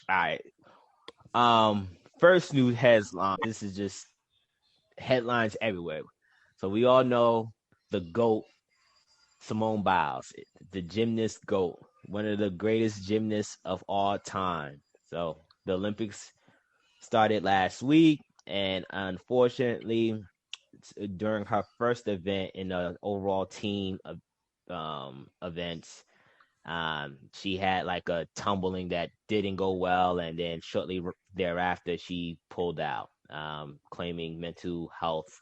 All right. First news headline. This is just headlines everywhere. So we all know the GOAT, Simone Biles, the gymnast GOAT, one of the greatest gymnasts of all time. So the Olympics started last week, and unfortunately, during her first event in the overall team of events, she had like a tumbling that didn't go well, and then shortly thereafter, she pulled out, claiming mental health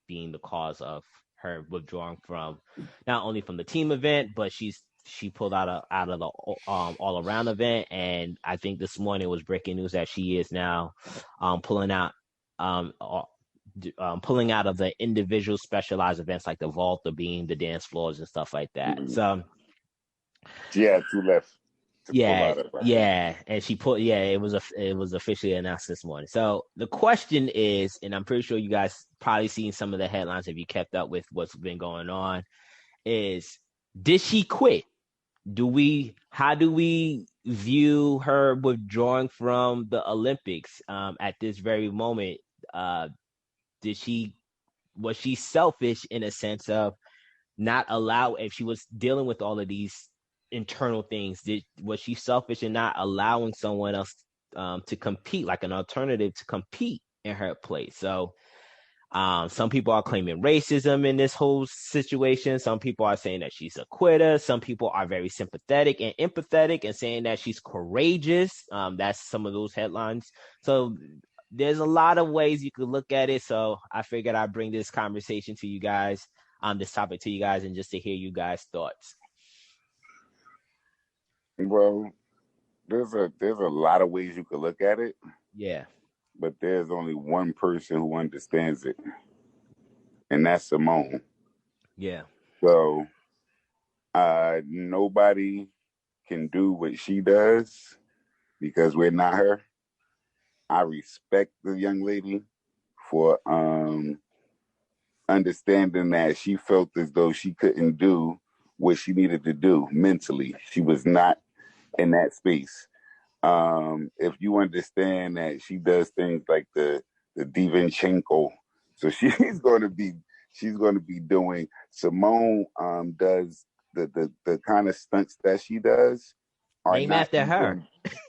being the cause of her withdrawing from not only from the team event, but she pulled out of the all around event. And I think this morning was breaking news that she is now pulling out um, pulling out of the individual specialized events like the vault, the beam, the dance floors, and stuff like that. Mm-hmm. So She had two left to pull out of. and she put it was officially announced this morning. So the question is, and I'm pretty sure you guys probably seen some of the headlines if you kept up with what's been going on, is did she quit? How do we view her withdrawing from the Olympics at this very moment? Was she selfish in a sense of not allow, if she was dealing with all of these internal things, was she selfish in not allowing someone else to compete, like an alternative to compete in her place? So some people are claiming racism in this whole situation. Some people are saying that she's a quitter. Some people are very sympathetic and empathetic and saying that she's courageous. That's some of those headlines. So there's a lot of ways you could look at it. So I figured I'd bring this conversation to you guys, this topic to you guys, and just to hear you guys' thoughts. Well, there's a lot of ways you could look at it. Yeah. But there's only one person who understands it, and that's Simone. Yeah. So nobody can do what she does because we're not her. I respect the young lady for understanding that she felt as though she couldn't do what she needed to do mentally. She was not in that space. If you understand that she does things like the Divinchenko, so she's going to be doing. Simone does the kind of stunts that she does are named after her.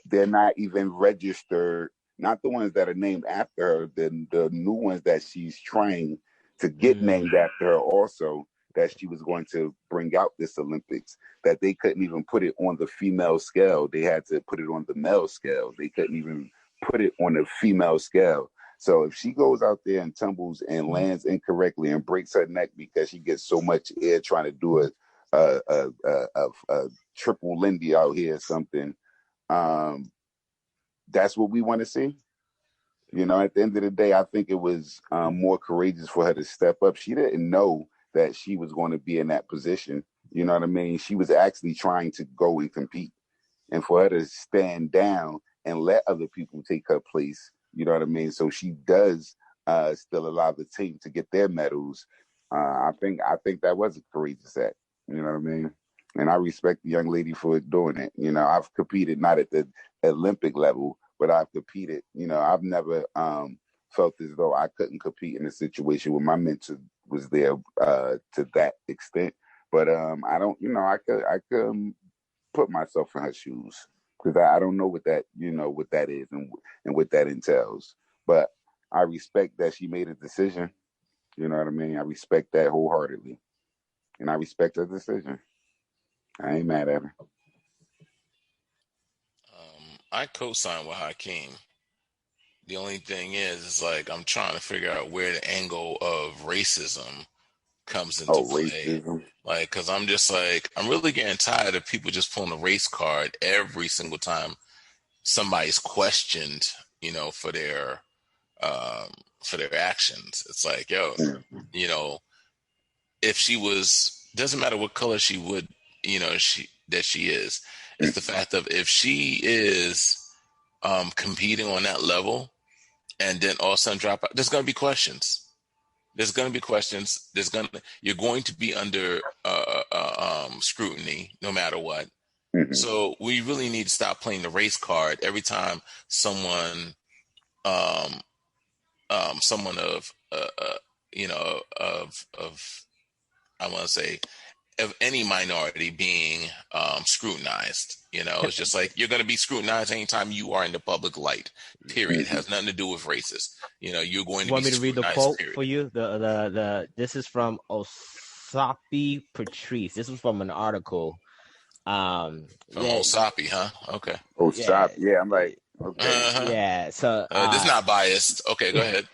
They're not even registered. Not the ones that are named after her. The new ones that she's trying to get named after her also, that she was going to bring out this Olympics, that they couldn't even put it on the female scale. They had to put it on the male scale. They couldn't even put it on the female scale. So if she goes out there and tumbles and lands incorrectly and breaks her neck because she gets so much air trying to do a triple Lindy out here or something, that's what we want to see. You know, at the end of the day, I think it was more courageous for her to step up. She didn't know that she was going to be in that position. You know what I mean? She was actually trying to go and compete. And for her to stand down and let other people take her place, you know what I mean? So she does still allow the team to get their medals. I think that was a courageous act. You know what I mean? And I respect the young lady for doing it. You know, I've competed not at the Olympic level, but I've competed. You know, I've never felt as though I couldn't compete in a situation where my mentor was there to that extent. But I don't, you know, I could put myself in her shoes because I don't know what that, you know, what that is and what that entails. But I respect that she made a decision. You know what I mean? I respect that wholeheartedly, and I respect her decision. I ain't mad at her. I co-sign with Hakeem. The only thing is like I'm trying to figure out where the angle of racism comes into play. Racism. Like, because I'm just like, I'm really getting tired of people just pulling a race card every single time somebody's questioned, you know, for their actions. It's like, yo, you know, if she was, doesn't matter what color she would, you know, she is. It's the fact of if she is competing on that level and then all of a sudden drop out, there's going to be questions. You're going to be under scrutiny no matter what. Mm-hmm. So we really need to stop playing the race card every time someone, someone of, you know, of, I want to say, of any minority being scrutinized. You know, it's just like you're going to be scrutinized anytime you are in the public light. Period. It Mm-hmm. has nothing to do with racist. You know, you're going to be Want me to read the scrutinized. quote Period. for you? The this is from Osapi Patrice. This was from an article. From Yeah, Osapi, huh? Okay. Oh, yeah, stop. Yeah, I'm like, okay. Uh-huh. yeah. So This is not biased. Okay, go ahead.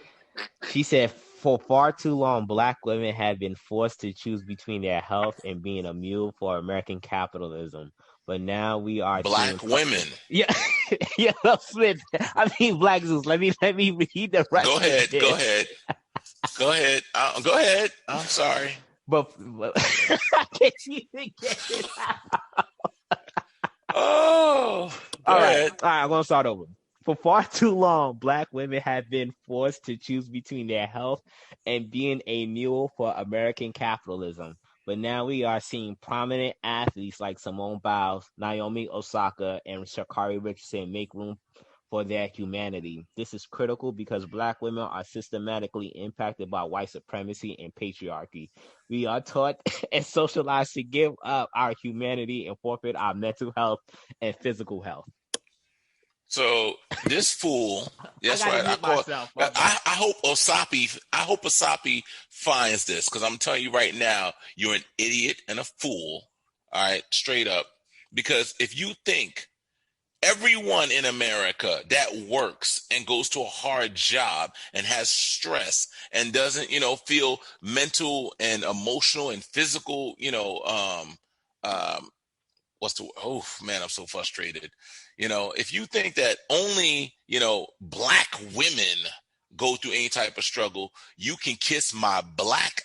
she said, for far too long, Black women have been forced to choose between their health and being a mule for American capitalism. But now we are seeing, Black women. yeah, yeah, Smith. I mean, Black Zeus. Let me read the rest Go of ahead. this. Go ahead. Go ahead. Go ahead. I'm sorry. But I can't even get it out. Oh, go ahead. All right, I'm gonna start over. For far too long, Black women have been forced to choose between their health and being a mule for American capitalism. But now we are seeing prominent athletes like Simone Biles, Naomi Osaka, and Sha'Carri Richardson make room for their humanity. This is critical because Black women are systematically impacted by white supremacy and patriarchy. We are taught and socialized to give up our humanity and forfeit our mental health and physical health. So this fool, that's I gotta right. mute myself. I hope Osapi finds this, because I'm telling you right now, you're an idiot and a fool. All right, straight up. Because if you think everyone in America that works and goes to a hard job and has stress and doesn't, feel mental and emotional and physical, oh man, I'm so frustrated. If you think that only, Black women go through any type of struggle, you can kiss my black.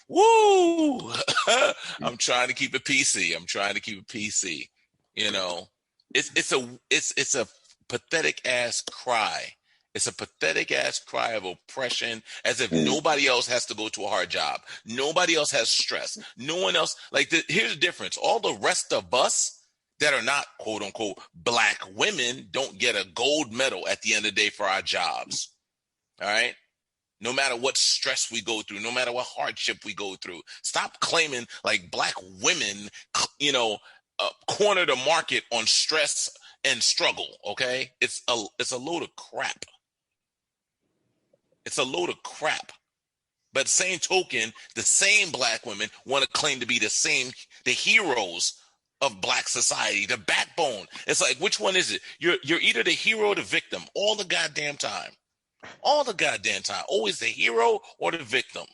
Woo! I'm trying to keep it PC. It's a pathetic ass cry. It's a pathetic ass cry of oppression, as if nobody else has to go to a hard job. Nobody else has stress. No one else. Here's the difference. All the rest of us that are not quote unquote Black women don't get a gold medal at the end of the day for our jobs. All right. No matter what stress we go through, no matter what hardship we go through, stop claiming like Black women, corner the market on stress and struggle. Okay, it's a load of crap. It's a load of crap. But same token, the same Black women want to claim to be the heroes of Black society, the backbone. It's like, which one is it? You're either the hero or the victim all the goddamn time. All the goddamn time. Always the hero or the victim.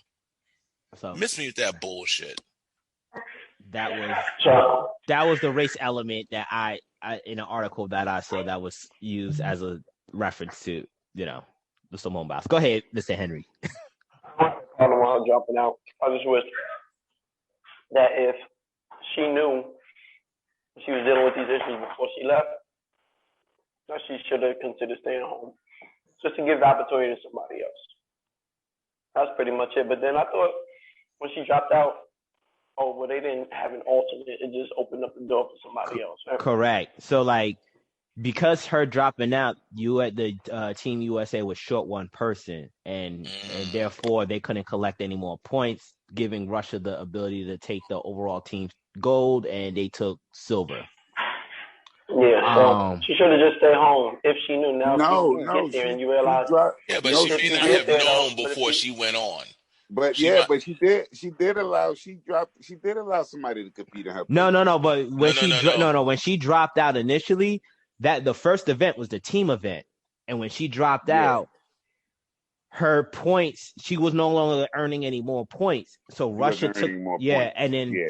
So Miss me with that bullshit. that was the race element that I in an article that I saw that was used as a reference to, the Simone Biles. Go ahead, Mr. Henry. I don't know while jumping out. I just wish that if she knew she was dealing with these issues before she left, that she should have considered staying home, just to give the opportunity to somebody else. That's pretty much it. But then I thought when she dropped out, they didn't have an alternate. It just opened up the door for somebody else. Right? Correct. So because her dropping out, you at the Team USA was short one person, and therefore they couldn't collect any more points, giving Russia the ability to take the overall team gold, and they took silver. Yeah, so she should have just stayed home if she knew. Now, No, get there and you realize. She may not have known before she went on. But she did. She did allow somebody to compete in her. No. But when when she dropped out initially, that the first event was the team event, and when she dropped out, her points, she was no longer earning any more points. So Russia took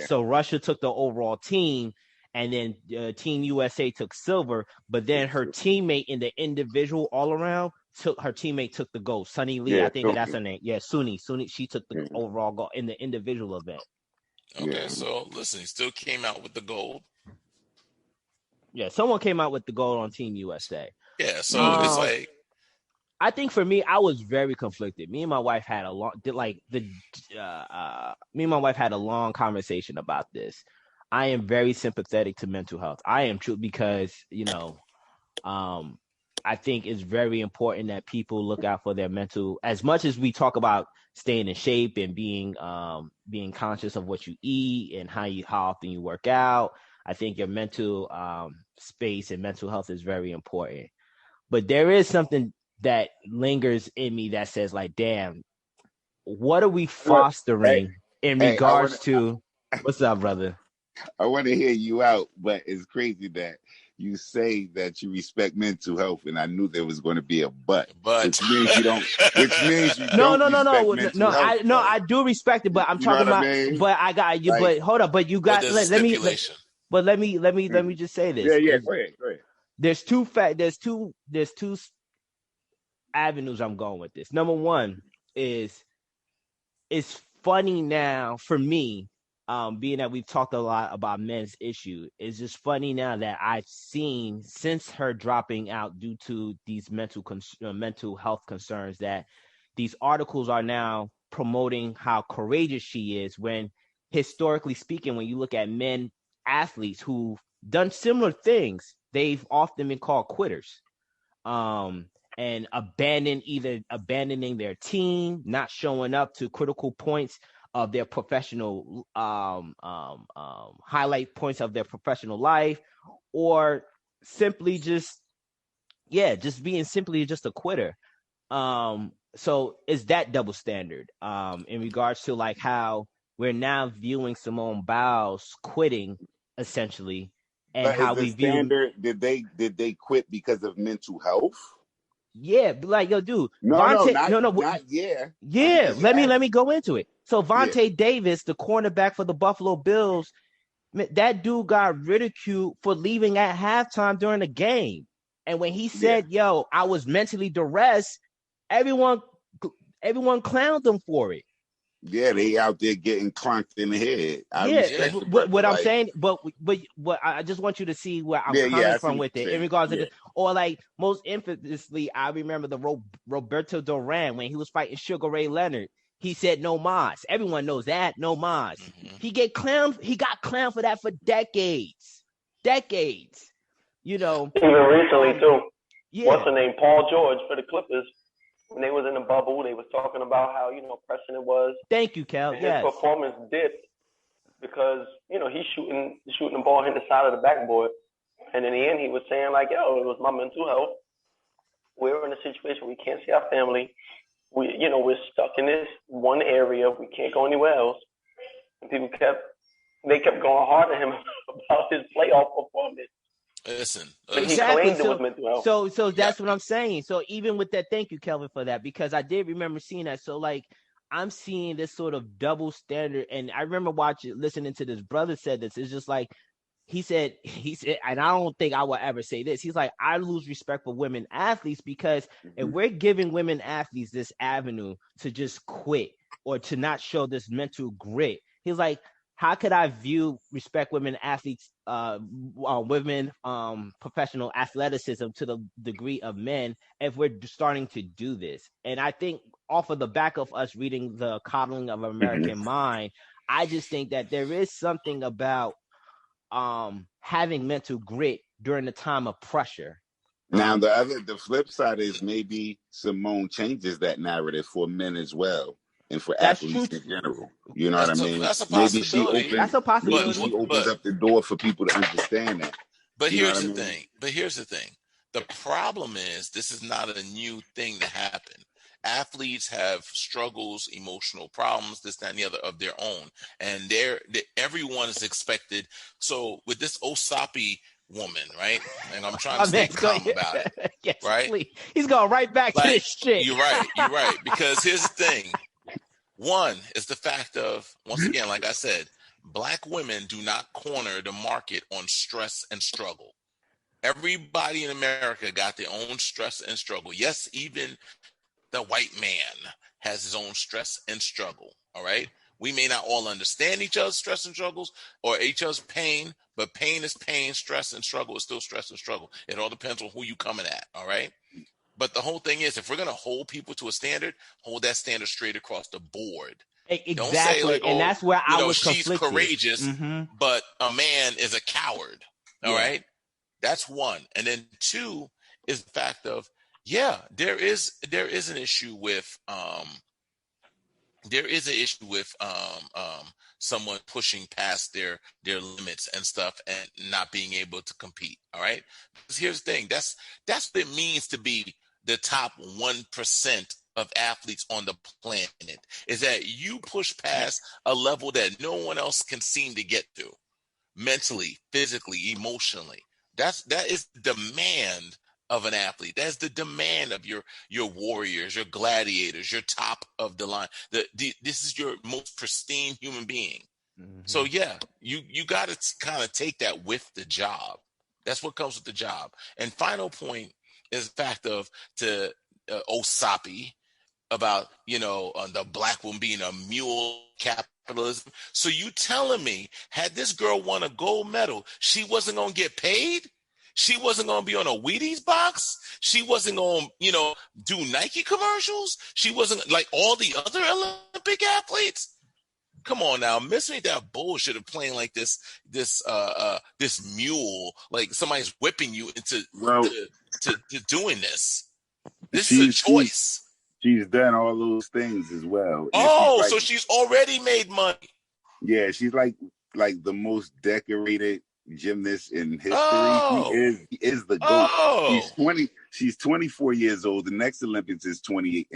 so Russia took the overall team, and then Team USA took silver. But then her teammate in the individual all around took the gold. Sunny Lee, I think that's her name. Yeah, Suni, she took the overall gold in the individual event. Okay, so listen, he still came out with the gold. Yeah, someone came out with the gold on Team USA. Yeah, so it's like, I think for me, I was very conflicted. Me and my wife had a long, me and my wife had a long conversation about this. I am very sympathetic to mental health. I am true because, I think it's very important that people look out for their mental, as much as we talk about staying in shape and being conscious of what you eat and how often you work out. I think your mental space and mental health is very important. But there is something that lingers in me that says, like, damn, what are we Look, fostering in hey, regards to what's up, brother? I want to hear you out, but it's crazy that you say that you respect mental health, and I knew there was going to be a but, which means you don't. Which means you don't respect mental health. I do respect it, but I'm You know talking what I about. mean? But I got you. Like, But hold up. But you But got. there's a Let me. stipulation. But let me just say this. yeah. Go ahead. There's two avenues I'm going with this. Number one is it's funny now for me, being that we've talked a lot about men's issue. It's just funny now that I've seen since her dropping out due to these mental health concerns that these articles are now promoting how courageous she is, when historically speaking, when you look at men athletes who've done similar things, they've often been called quitters. And abandoning their team, not showing up to critical points of their professional highlight points of their professional life, or simply just being simply just a quitter. So is that double standard in regards to like how we're now viewing Simone Biles quitting essentially, and But how is the we view standard? Did they quit because of mental health? yeah, but like yo, dude, No, not yeah. I'm yeah. just Let asking. me go into it. So Yeah, Vontae Davis, the cornerback for the Buffalo Bills, that dude got ridiculed for leaving at halftime during the game, and when he yeah, said, "Yo, I was mentally duress," everyone clowned him for it. yeah. They out there getting clunked in the head. I Yeah, Yeah. respect the brother. what I'm Like, saying, but what I just want you to see where I'm yeah. coming I see from what with you're it in saying. regards to Yeah, this, or like most infamously, I remember the Roberto Duran when he was fighting Sugar Ray Leonard. He said no mas. Everyone knows that no mas. Mm-hmm. He got clowned for that for decades. You Yeah. know, Even recently too. What's yeah. the name? Paul George for the Clippers. When they was in the bubble, they was talking about how pressing it was, Thank you, Cal. and his Yes, performance dipped because he's shooting the ball hitting the side of the backboard, and in the end he was saying like, yo, it was my mental health. We're in a situation we can't see our family. We're stuck in this one area. We can't go anywhere else. And people kept going hard at him about his playoff performance. Listen. But he exactly. claimed it was mental health. So Yeah. that's what I'm saying. So even with that, thank you, Kelvin, for that, because I did remember seeing that. So like I'm seeing this sort of double standard, and I remember listening to this brother said this. It's just like he said, and I don't think I will ever say this. He's like, I lose respect for women athletes because if we're giving women athletes this avenue to just quit or to not show this mental grit, he's like, how could I respect women athletes, women professional athleticism to the degree of men if we're starting to do this? And I think off of the back of us reading The Coddling of American Mind, I just think that there is something about having mental grit during the time of pressure. Now the flip side is maybe Simone changes that narrative for men as well, and for That's athletes true. in general. You know what I mean? That's a Maybe she possibility. That's a maybe possibility. she opens up the door for people to understand that. But You know here's what I the mean? thing. The problem is this is not a new thing to happen. Athletes have struggles, emotional problems, this, that, and the other of their own, and everyone is expected. So with this Osapi woman, right? And I'm trying to stay calm about it, Yes, right? please. He's going right back to this shit. You're right. Because here's the thing. One is the fact of, once again, like I said, Black women do not corner the market on stress and struggle. Everybody in America got their own stress and struggle. Yes, even the white man has his own stress and struggle. All right. We may not all understand each other's stress and struggles or each other's pain, but pain is pain. Stress and struggle is still stress and struggle. It all depends on who you coming at. All right. But the whole thing is, if we're going to hold people to a standard, hold that standard straight across the board. Exactly. Don't say like, and that's where I was she's conflicted. courageous, but a man is a coward. All right, that's one. And then two is the fact of there is an issue with someone pushing past their limits and stuff and not being able to compete. All right, because here's the thing, that's what it means to be the top 1% of athletes on the planet, is that you push past a level that no one else can seem to get to, mentally, physically, emotionally. That is the demand of an athlete. That's the demand of your warriors, your gladiators, your top of the line. This is your most pristine human being. So you got to kind of take that with the job. That's what comes with the job. And final point is the fact of Osapi about the black woman being a mule capitalism. So you telling me, had this girl won a gold medal, she wasn't gonna get paid? She wasn't gonna be on a Wheaties box? She wasn't gonna, do Nike commercials? She wasn't like all the other Olympic athletes? Come on now, miss me that bullshit of playing like this mule, like somebody's whipping you into to doing this. This is a choice. She's done all those things as well. Oh, so she's already made money. Yeah, she's like the most decorated gymnast in history. Oh. She is the GOAT. She's 24 years old. The next Olympics is 28.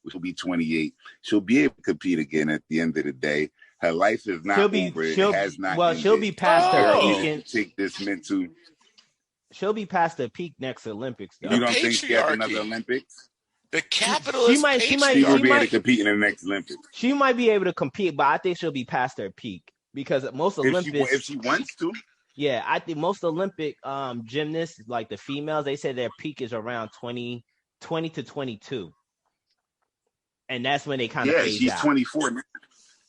She'll be 28. She'll be able to compete again at the end of the day. Her life is not over. It has not ended. She'll be past her peak and take this mental. She'll be past the peak next Olympics, though. You don't think she has another Olympics? The capitalist she won't be able to compete in the next Olympics. She might be able to compete, but I think she'll be past her peak because most Olympics, if she wants to. Yeah, I think most Olympic gymnasts, like the females, they say their peak is around 20 to 22, and that's when they kind of phase she's out. 24 now.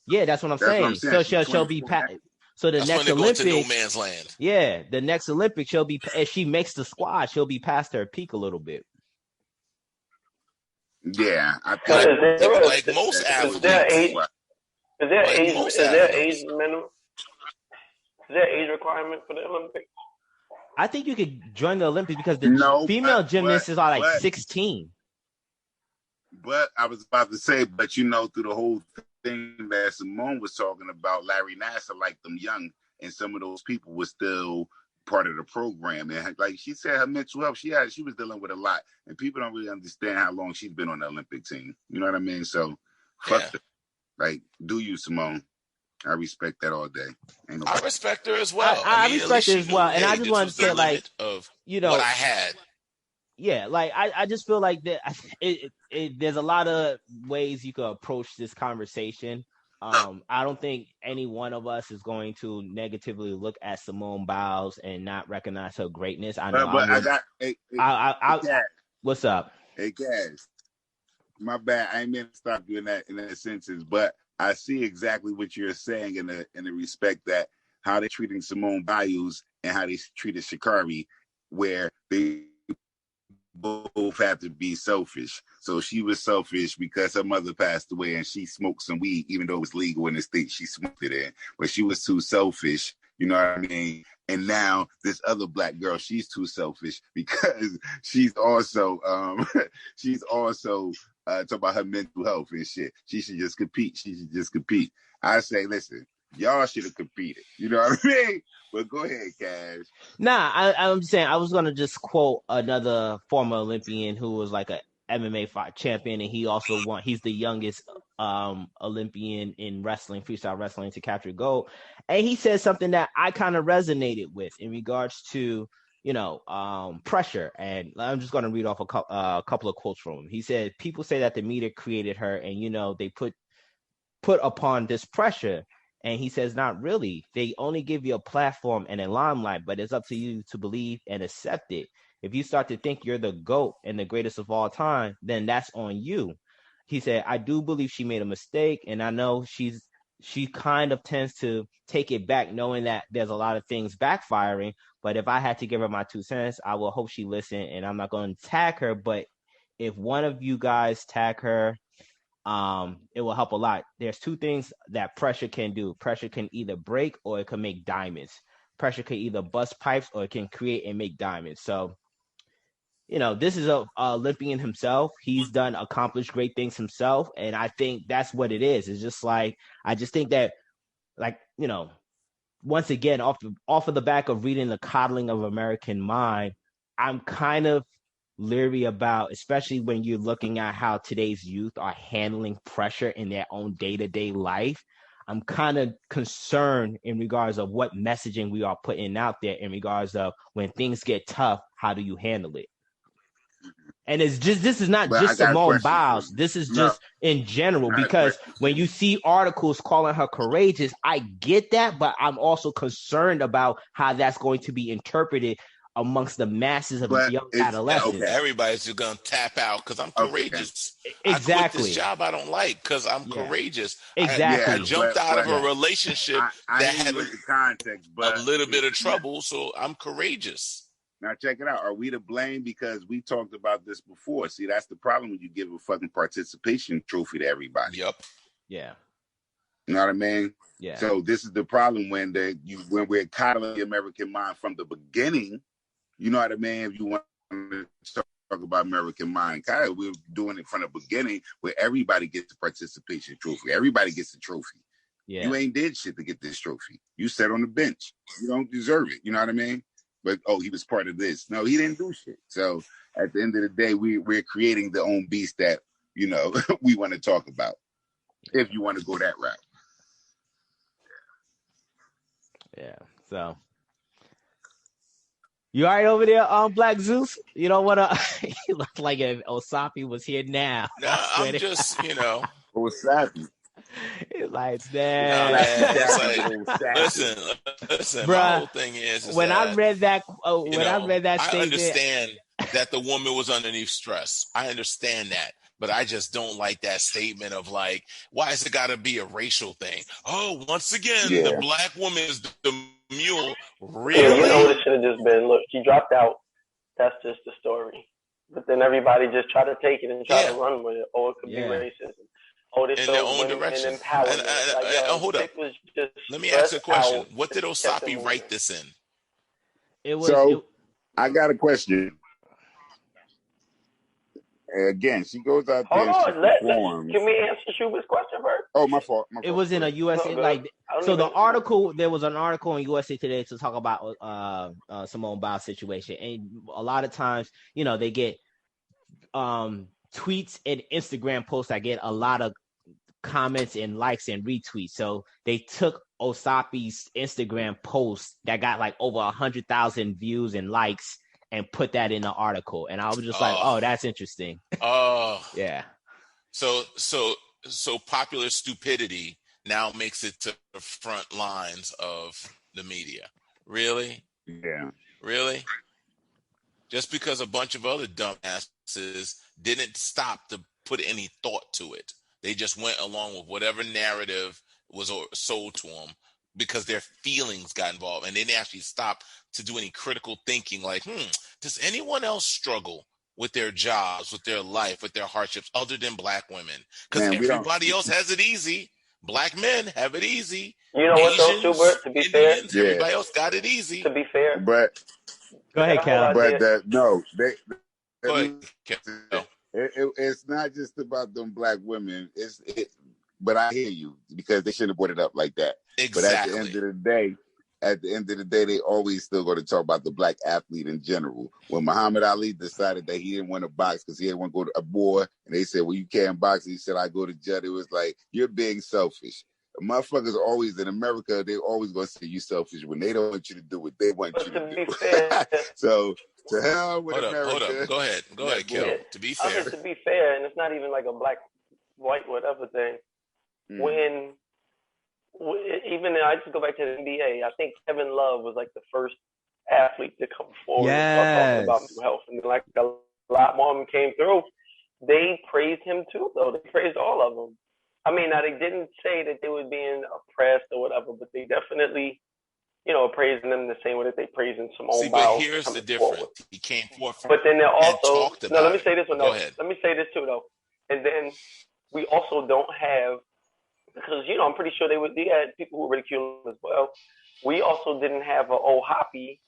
Yeah, that's what I'm saying. So she'll be past. So the next Olympics, to no man's land. Yeah, the next Olympics, she'll be, if she makes the squad, she'll be past her peak a little bit. Yeah, I like most athletes. Is there age minimum? Is there age requirement for the Olympics? I think you could join the Olympics because the female gymnasts are like 16. But I was about to say, through the whole thing that Simone was talking about, Larry Nassar liked them young, and some of those people were still part of the program. And like she said, her mental health, she was dealing with a lot, and people don't really understand how long she's been on the Olympic team. You know what I mean? So, fuck her. Like, do you, Simone? I respect that all day. I respect her as well. I respect her as well, and I just want to say, like, what I had. Yeah, like I just feel like that. There's a lot of ways you could approach this conversation. I don't think any one of us is going to negatively look at Simone Biles and not recognize her greatness. I know. What's up? Hey, Cass. My bad. I ain't meant to stop you in that sentence, but I see exactly what you're saying in the respect that how they're treating Simone Biles and how they treated Sha'Carri, where they both have to be selfish. So she was selfish because her mother passed away and she smoked some weed, even though it was legal in the state she smoked it in. But she was too selfish, you know what I mean? And now this other black girl, she's too selfish because she's also talking about her mental health and shit. She should just compete. I say, listen, y'all should have competed. You know what I mean? But go ahead, Cash. Nah, I'm saying I was gonna just quote another former Olympian who was like a MMA fight champion, and he also won. He's the youngest Olympian in wrestling, freestyle wrestling, to capture gold. And he said something that I kind of resonated with in regards to pressure. And I'm just gonna read off a couple of quotes from him. He said, "People say that the media created her, and they put upon this pressure." And he says, not really. They only give you a platform and a limelight, but it's up to you to believe and accept it. If you start to think you're the GOAT and the greatest of all time, then that's on you. He said, I do believe she made a mistake, and I know she kind of tends to take it back, knowing that there's a lot of things backfiring. But if I had to give her my 2 cents, I will hope she listened, and I'm not going to tag her. But if one of you guys tag her, it will help a lot. There's two things that pressure can do. Pressure can either break or it can make diamonds. Pressure can either bust pipes or it can create and make diamonds. So, this is a Olympian himself. He's done accomplished great things himself. And I think that's what it is. It's just like, I just think that, like, once again, off of the back of reading The Coddling of American Mind, I'm kind of leery about, especially when you're looking at how today's youth are handling pressure in their own day-to-day life. I'm kind of concerned in regards of what messaging we are putting out there in regards of when things get tough, how do you handle it? And this is not just Simone Biles. This is just in general, because when you see articles calling her courageous, I get that, but I'm also concerned about how that's going to be interpreted amongst the masses of young adolescents. Okay. Everybody's just gonna tap out because I'm courageous. Exactly. I quit this job I don't like because I'm courageous. Exactly. I jumped out of a relationship that had the context, but a little bit of trouble, so I'm courageous. Now check it out. Are we to blame because we talked about this before? See, that's the problem when you give a fucking participation trophy to everybody. Yep. Yeah. You know what I mean? Yeah. So this is the problem when we're coddling the American mind from the beginning. You know what I mean? If you want to talk about American mind, kind of, we're doing it from the beginning where everybody gets the participation trophy. Everybody gets the trophy. Yeah. You ain't did shit to get this trophy. You sat on the bench. You don't deserve it. You know what I mean? But, he was part of this. No, he didn't do shit. So at the end of the day, we're creating the own beast that, we want to talk about, if you want to go that route. Yeah. So you all right over there, Black Zeus? You don't want to, he looked like if Osapi was here now. No, I'm just, Osapi. It's like that. Listen. Bruh, my whole thing is when I read that, statement, I understand that the woman was underneath stress. I understand that, but I just don't like that statement of like, why has it got to be a racial thing? Oh, once again, the black woman is the mule. Really? Yeah, you know what it should have just been. Look, she dropped out. That's just the story. But then everybody just try to take it and try to run with it. Or it could be racism. In their own direction. And hold up. Let me ask you a question. What did Osapi write this in? I got a question. Again, she goes out there. Can we answer Shuba's question first? Oh, my fault. It was in a USA there was an article in USA Today to talk about Simone Biles' situation, and a lot of times, they get tweets and Instagram posts that get a lot of comments and likes and retweets. So they took Osapi's Instagram post that got like over 100,000 views and likes and put that in the article. And I was just like, oh, that's interesting. Yeah. So popular stupidity now makes it to the front lines of the media. Really? Yeah. Really? Just because a bunch of other dumbasses didn't stop to put any thought to it. They just went along with whatever narrative was sold to them because their feelings got involved, and they didn't actually stop to do any critical thinking like, does anyone else struggle with their jobs, with their life, with their hardships other than black women? Because everybody else has it easy. Black men have it easy. You know what, though, Schubert, to be Indians, fair? Everybody else got it easy. To be fair. But go ahead, Cal. But no, go ahead, Cal. It's not just about them black women. But I hear you because they shouldn't have brought it up like that. Exactly. But at the end of the day, they always still going to talk about the black athlete in general. When Muhammad Ali decided that he didn't want to box because he didn't want to go to a war, and they said, well, you can't box. He said, I go to jail. It was like, you're being selfish. Motherfuckers always in America, they're always going to say you selfish when they don't want you to do what they want you to do. So to hell with America. Hold up. Go ahead, Kel. Yeah. To be fair. To be fair, and it's not even like a black, white, whatever thing. When even I just go back to the NBA, I think Kevin Love was like the first athlete to come forward and start talking about mental health, and like a lot more of them came through. They praised him too, though. They praised all of them. I mean, now they didn't say that they were being oppressed or whatever, but they definitely, praising them the same way that they praising Simone Biles. But here's the difference. Forward. He came forward. But then they're also let me say this one. Go ahead. Let me say this too, though. And then we also don't have, because I'm pretty sure they had people who ridiculed him as well. We also didn't have an old Hoppy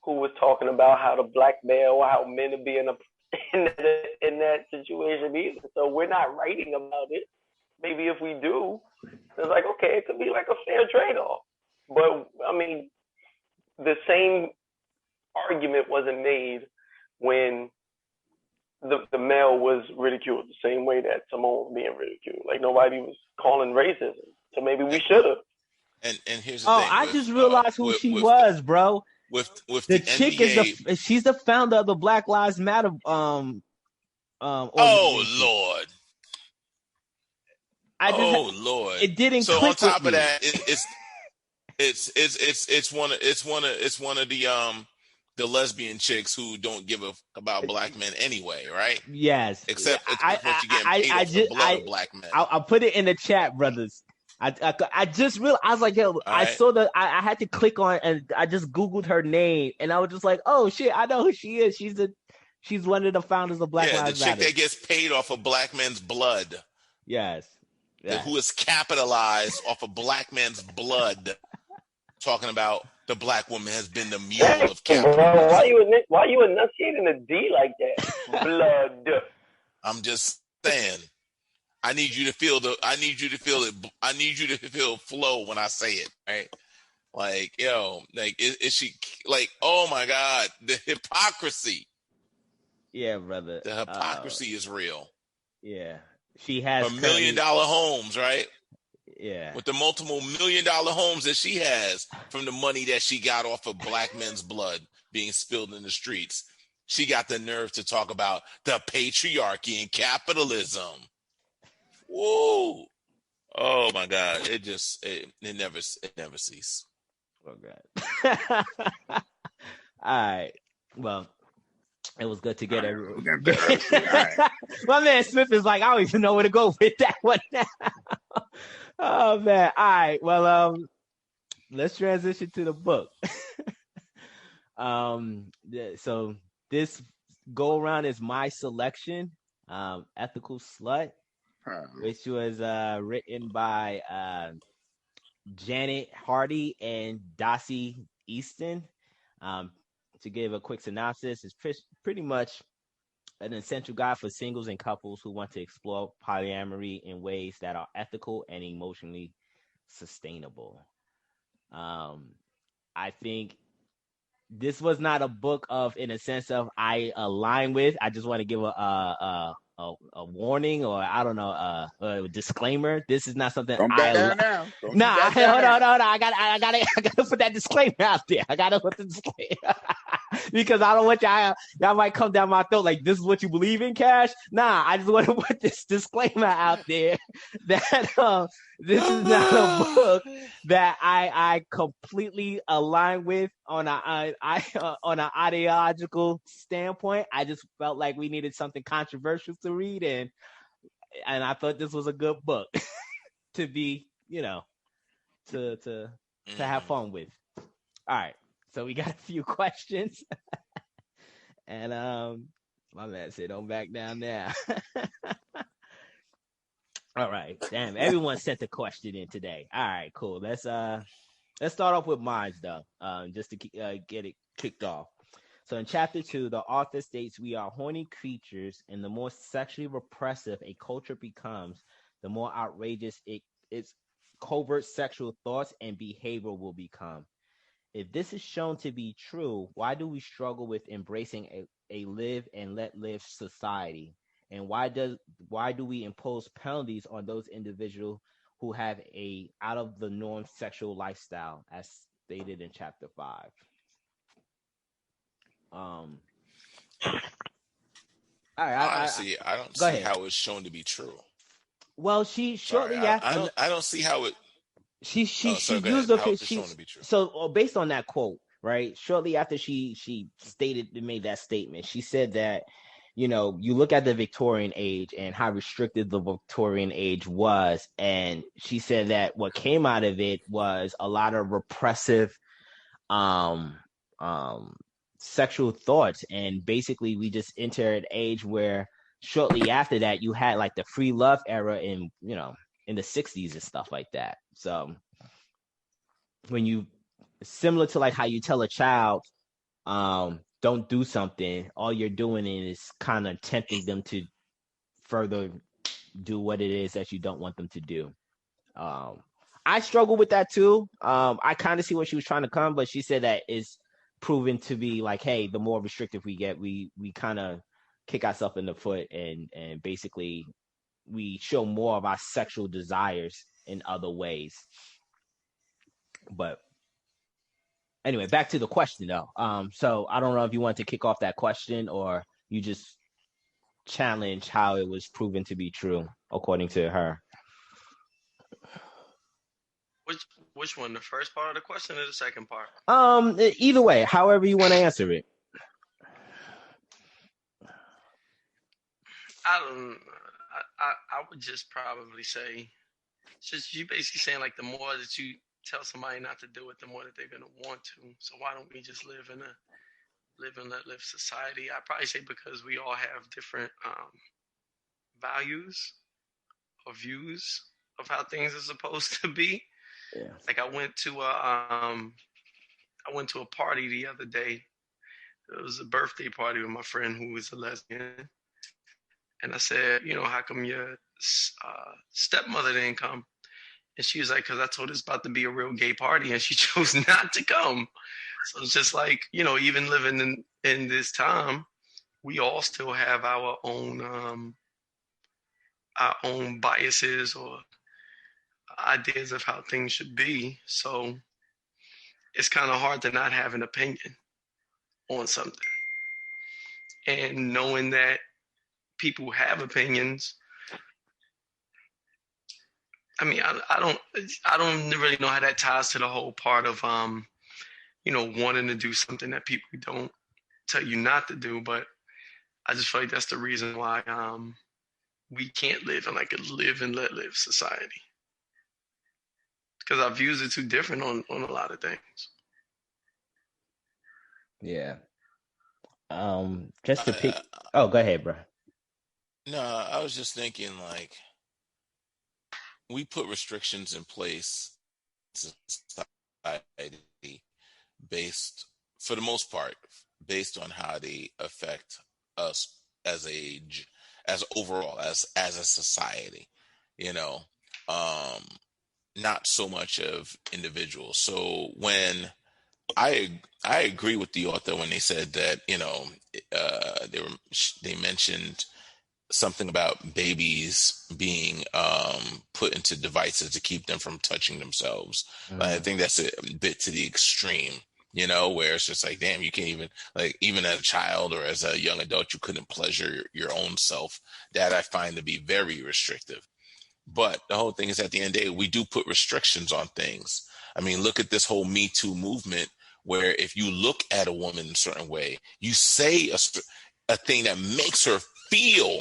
who was talking about how to blackmail, how men are being in that situation either. So we're not writing about it. Maybe if we do, it's like, okay, it could be like a fair trade-off. But I mean, the same argument wasn't made when the male was ridiculed the same way that Simone was being ridiculed. Like nobody was calling racism. So maybe we should have. And here's the thing. I just realized who she was, bro. With the the chick NBA, she's the founder of the Black Lives Matter oh Lord. Lord. It didn't so click on top with of me. that, it's one of the lesbian chicks who don't give a about black men anyway, right? Yes. Except what you getting paid off the blood of black men. I'll put it in the chat, brothers. I just realized, I was like, yo, I right. saw I had to click on, and I just Googled her name, and I was just like, oh shit, I know who she is. She's one of the founders of Black Lives Matter. The chick that gets paid off of black men's blood. Yes. Who is capitalized off of black man's blood, talking about the black woman has been the mule of capitalism. Why you enunciating a D like that? Blood. I'm just saying. I need you to feel flow when I say it, right? Like, yo, like is she like, oh my God, the hypocrisy. Yeah, brother. The hypocrisy is real. Yeah. She has $1 million homes, right? Yeah. With the multiple $1 million homes that she has from the money that she got off of black men's blood being spilled in the streets. She got the nerve to talk about the patriarchy and capitalism. Whoa. Oh my God. It never ceases. Oh God. All right. Well, it was good to get everyone. Right. My man Smith is like, I don't even know where to go with that one now. Oh man. All right. Well, let's transition to the book. So this go around is my selection, Ethical Slut, which was written by Janet Hardy and Dossie Easton. To give a quick synopsis, it's pretty much an essential guide for singles and couples who want to explore polyamory in ways that are ethical and emotionally sustainable. I think this was not a book of, in a sense of, I align with. I just want to give a warning, or I don't know, a disclaimer. This is not something Hold on. I gotta put that disclaimer out there. I gotta put the disclaimer because I don't want y'all might come down my throat like, this is what you believe in, Cash. Nah, I just want to put this disclaimer out there that this is not a book that I completely align with on an ideological standpoint. I just felt like we needed something controversial to read, and I thought this was a good book to be, to have fun with. All right, so we got a few questions, and my man said, "Don't back down now." All right, damn, everyone sent a question in today. All right, cool. Let's start off with mine though, just to get it kicked off. So in chapter 2, the author states, we are horny creatures, and the more sexually repressive a culture becomes, the more outrageous its covert sexual thoughts and behavior will become. If this is shown to be true, why do we struggle with embracing a live and let live society? And why do we impose penalties on those individuals who have a out of the norm sexual lifestyle, as stated in chapter 5? All right, honestly, I don't see how it's shown to be true. Well, she shortly after, I don't see how it. She used the so based on that quote, right? Shortly after she made that statement, she said that, you look at the Victorian age and how restricted the Victorian age was, and she said that what came out of it was a lot of repressive sexual thoughts, and basically we just enter an age where shortly after that, you had like the free love era in, you know, in the 60s and stuff like that. So when you, similar to like how you tell a child, don't do something, all you're doing is kind of tempting them to further do what it is that you don't want them to do. I struggle with that too. I kind of see where she was trying to come, but she said that it's proven to be like, hey, the more restrictive we get, we kind of kick ourselves in the foot, and basically we show more of our sexual desires in other ways. But anyway, back to the question though. So I don't know if you want to kick off that question or you just challenge how it was proven to be true according to her. Which one? The first part of the question or the second part? Either way, however you want to answer it. I would just probably say, just you basically saying like the more that you tell somebody not to do it, the more that they're gonna want to. So why don't we just live in a live and let live society? I probably say because we all have different values or views of how things are supposed to be. Yeah. Like I went to a party the other day. It was a birthday party with my friend who was a lesbian. And I said, you know, how come your stepmother didn't come? And she was like, because I told her it's about to be a real gay party, and she chose not to come. So it's just like, you know, even living in this time, we all still have our own biases or ideas of how things should be. So it's kind of hard to not have an opinion on something. And knowing that people have opinions, I mean, I don't really know how that ties to the whole part of, you know, wanting to do something that people don't tell you not to do. But I just feel like that's the reason why we can't live in like a live and let live society. Because our views are too different on a lot of things. Yeah. Just to pick. Oh, go ahead, bro. No, I was just thinking like we put restrictions in place in society based, for the most part, based on how they affect us as overall as a society, you know, not so much of individuals. So when I agree with the author when they said that, you know, they mentioned something about babies being put into devices to keep them from touching themselves. I think that's a bit to the extreme, you know, where it's just like, damn, you can't even, like, even as a child or as a young adult, you couldn't pleasure your own self. That I find to be very restrictive. But the whole thing is, at the end of the day, we do put restrictions on things. I mean, look at this whole Me Too movement, where if you look at a woman in a certain way, you say a thing that makes her feel,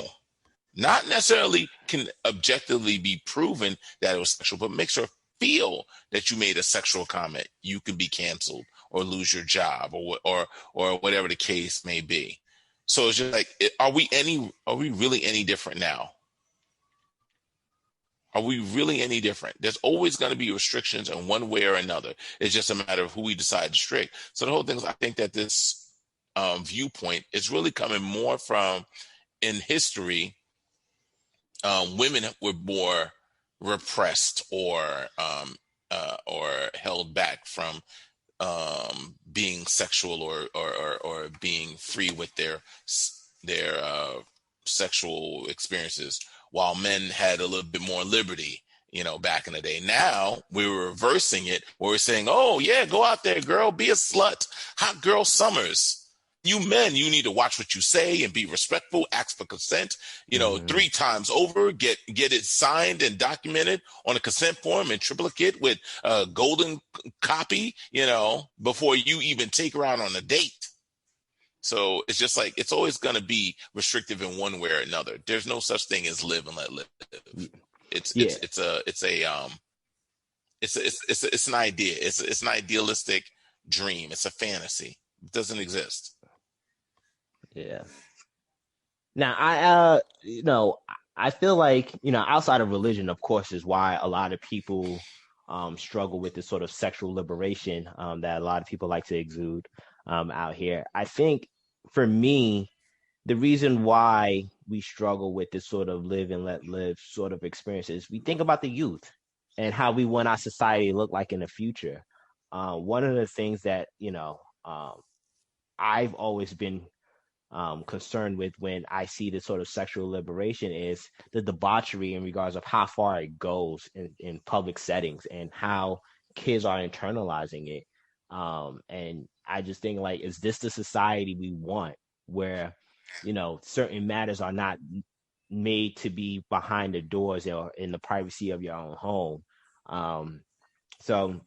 not necessarily can objectively be proven that it was sexual, but makes her feel that you made a sexual comment, you could be canceled or lose your job or whatever the case may be. So it's just like, are we really any different now? Are we really any different? There's always going to be restrictions in one way or another. It's just a matter of who we decide to strict. So the whole thing is, I think that this viewpoint is really coming more from, in history, women were more repressed or held back from being sexual or being free with their sexual experiences, while men had a little bit more liberty, you know, back in the day. Now we're reversing it, where we're saying, oh yeah, go out there, girl, be a slut, hot girl summers. You men, you need to watch what you say and be respectful, ask for consent, you know, 3 times over, get it signed and documented on a consent form in triplicate with a golden copy, you know, before you even take her out on a date. So it's just like, it's always going to be restrictive in one way or another. There's no such thing as live and let live. It's an idea. It's an idealistic dream. It's a fantasy. It doesn't exist. Yeah. Now, I feel like, outside of religion, of course, is why a lot of people struggle with this sort of sexual liberation that a lot of people like to exude out here. I think for me, the reason why we struggle with this sort of live and let live sort of experience is we think about the youth and how we want our society to look like in the future. One of the things that, I've always been concerned with when I see this sort of sexual liberation is the debauchery in regards of how far it goes in public settings and how kids are internalizing it. And I just think, like, is this the society we want where, certain matters are not made to be behind the doors or in the privacy of your own home? So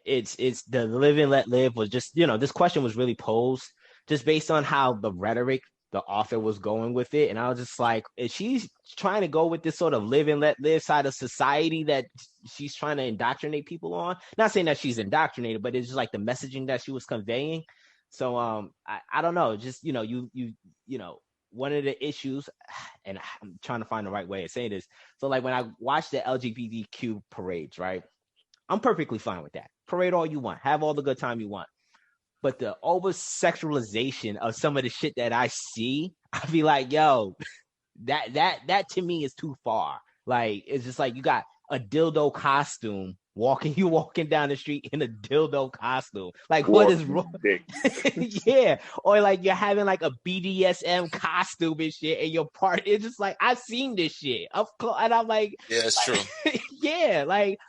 it's the live and let live was just, this question was really posed just based on how the rhetoric the author was going with it. And I was just like, is she trying to go with this sort of live and let live side of society that she's trying to indoctrinate people on? Not saying that she's indoctrinated, but it's just like the messaging that she was conveying. So I don't know, just one of the issues, and I'm trying to find the right way of saying this. So like when I watch the LGBTQ parades, right? I'm perfectly fine with that. Parade all you want. Have all the good time you want. But the over sexualization of some of the shit that I see, I be like, yo, that to me is too far. Like, it's just like you got a dildo costume you walking down the street in a dildo costume. Like, what is wrong? Yeah. Or like you're having like a BDSM costume and shit and your part. It's just like, I've seen this shit. And I'm like, yeah, it's true. yeah, like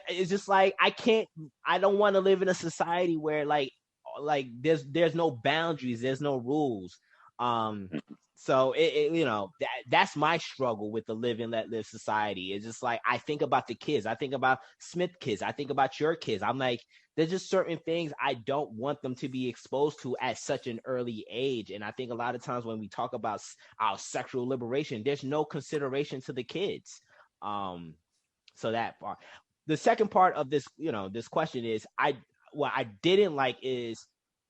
it's just like I don't want to live in a society where like there's no boundaries, there's no rules. So that's my struggle with the live and let live society. It's just like I think about the kids, I think about Smith kids, I think about your kids. I'm like, there's just certain things I don't want them to be exposed to at such an early age. And I think a lot of times when we talk about our sexual liberation, there's no consideration to the kids. So that part. The second part of this, this question is what I didn't like is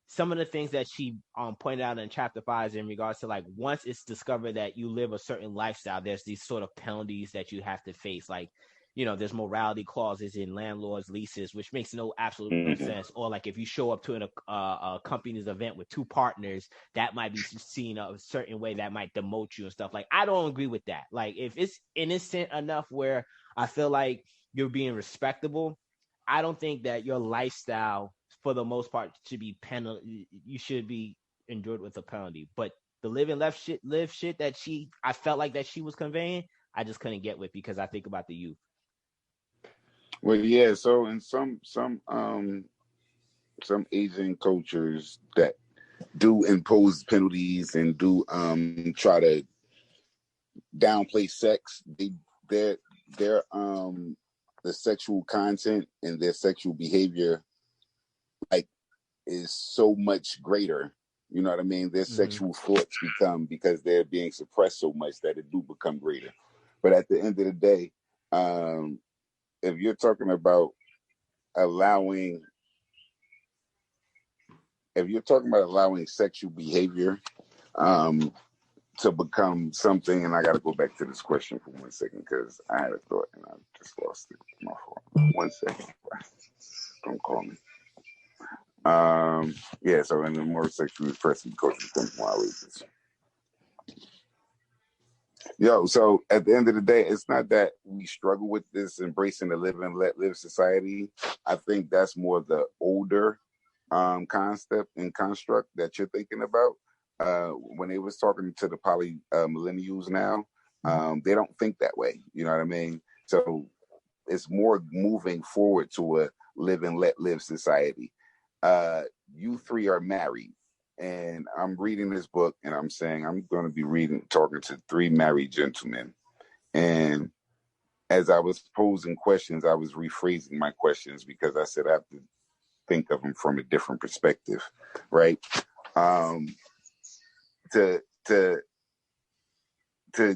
some of the things that she pointed out in chapter 5 in regards to like once it's discovered that you live a certain lifestyle, there's these sort of penalties that you have to face. Like, there's morality clauses in landlords' leases, which makes no absolute sense. Or like if you show up to a company's event with two partners, that might be seen a certain way that might demote you and stuff. Like, I don't agree with that. Like, if it's innocent enough where I feel like you're being respectable, I don't think that your lifestyle, for the most part, should be you should be endured with a penalty. But the live shit that I felt like that she was conveying, I just couldn't get with because I think about the youth. Well, yeah. So in some Asian cultures that do impose penalties and do try to downplay sex, their the sexual content and their sexual behavior like is so much greater. You know what I mean? Their sexual thoughts become, because they're being suppressed so much, that it do become greater. But at the end of the day, if you're talking about allowing sexual behavior to become something, and I got to go back to this question for 1 second because I had a thought and I just lost it. My fault. 1 second. Don't call me. Yeah, so in the more sexually repressive culture becomes more outrageous. Yo, so at the end of the day, it's not that we struggle with this embracing the live and let live society. I think that's more the older concept and construct that you're thinking about. When they was talking to the millennials now, they don't think that way. You know what I mean? So it's more moving forward to a live and let live society. You three are married, and I'm reading this book, and I'm saying I'm going to be talking to 3 married gentlemen. And as I was posing questions, I was rephrasing my questions because I said I have to think of them from a different perspective, right? To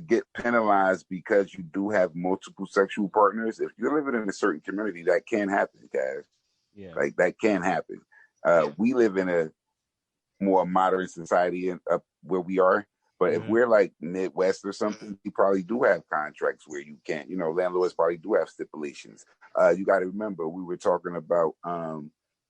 get penalized because you do have multiple sexual partners, if you're living in a certain community, that can happen, guys. Yeah. Like, that can happen. We live in more modern society and up where we are. But if we're like Midwest or something, you probably do have contracts where you can't, landlords probably do have stipulations. You got to remember, we were talking about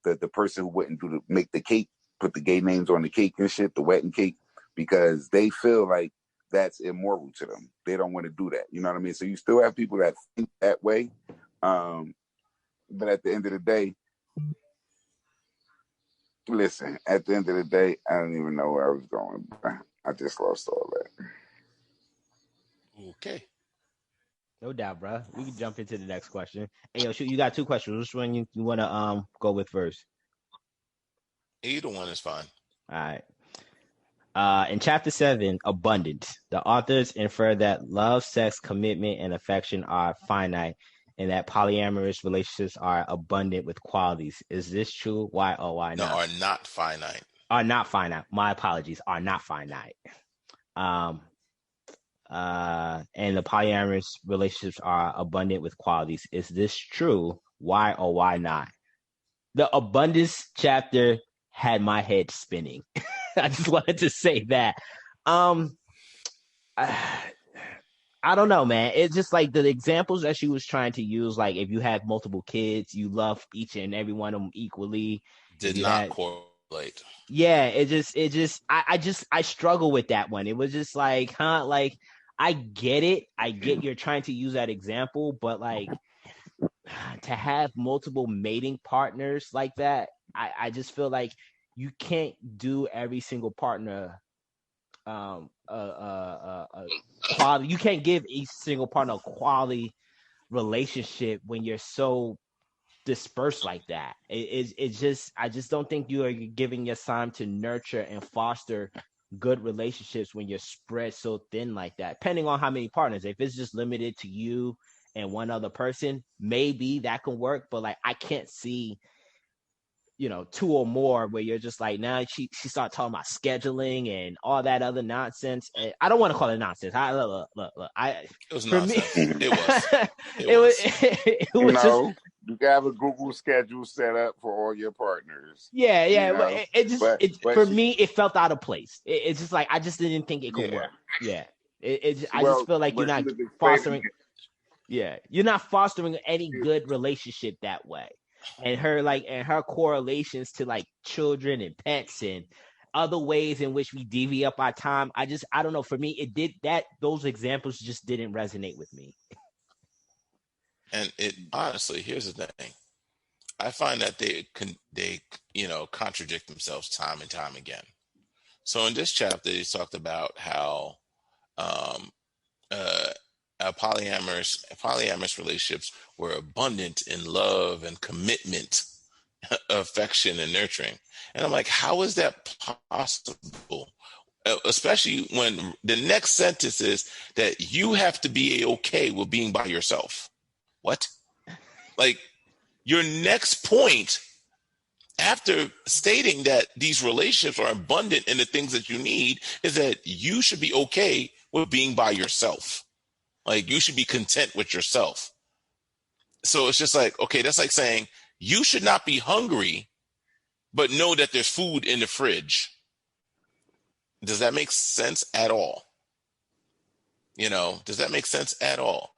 the person who wouldn't make the cake, put the gay names on the cake and shit, the wedding cake, because they feel like that's immoral to them. They don't want to do that. You know what I mean? So you still have people that think that way. But at the end of the day, listen, at the end of the day, I don't even know where I was going. I just lost all that. Okay. No doubt, bro. We can jump into the next question. Hey, yo, shoot, you got 2 questions. Which one you want to go with first? Either one is fine. All right. In chapter 7, abundance, the authors infer that love, sex, commitment, and affection are finite, and that polyamorous relationships are abundant with qualities. Is this true? Why or why not? No, are not finite. Are not finite. My apologies. Are not finite. And the polyamorous relationships are abundant with qualities. Is this true? Why or why not? The abundance chapter had my head spinning. I just wanted to say that. I don't know, man. It's just like the examples that she was trying to use, like if you have multiple kids, you love each and every one of them equally. Did not correlate. Yeah, I struggle with that one. It was just like, like I get it. I get you're trying to use that example, but like to have multiple mating partners like that, I just feel like you can't do every single partner quality. You can't give each single partner a quality relationship when you're so dispersed like that. It's just, I just don't think you are giving your time to nurture and foster good relationships when you're spread so thin like that, depending on how many partners. If it's just limited to you and one other person, maybe that can work, but like I can't see 2 or more where you're just like, now she started talking about scheduling and all that other nonsense. And I don't want to call it nonsense. Look. It was nonsense. It was no, just, you can have a Google schedule set up for all your partners. Yeah. But for me, it felt out of place. It's just like I just didn't think it could work. Yeah. I just feel like you're not fostering. Yeah, you're not fostering any good relationship that way. And her correlations to like children and pets and other ways in which we deviate up our time. I don't know. For me, it did that. Those examples just didn't resonate with me. And it honestly, here's the thing. I find that they contradict themselves time and time again. So in this chapter, they talked about how polyamorous relationships were abundant in love and commitment, affection and nurturing. And I'm like, how is that possible? Especially when the next sentence is that you have to be okay with being by yourself. What? Like your next point after stating that these relationships are abundant in the things that you need is that you should be okay with being by yourself. Like you should be content with yourself. So it's just like, okay, that's like saying you should not be hungry, but know that there's food in the fridge. Does that make sense at all? Does that make sense at all?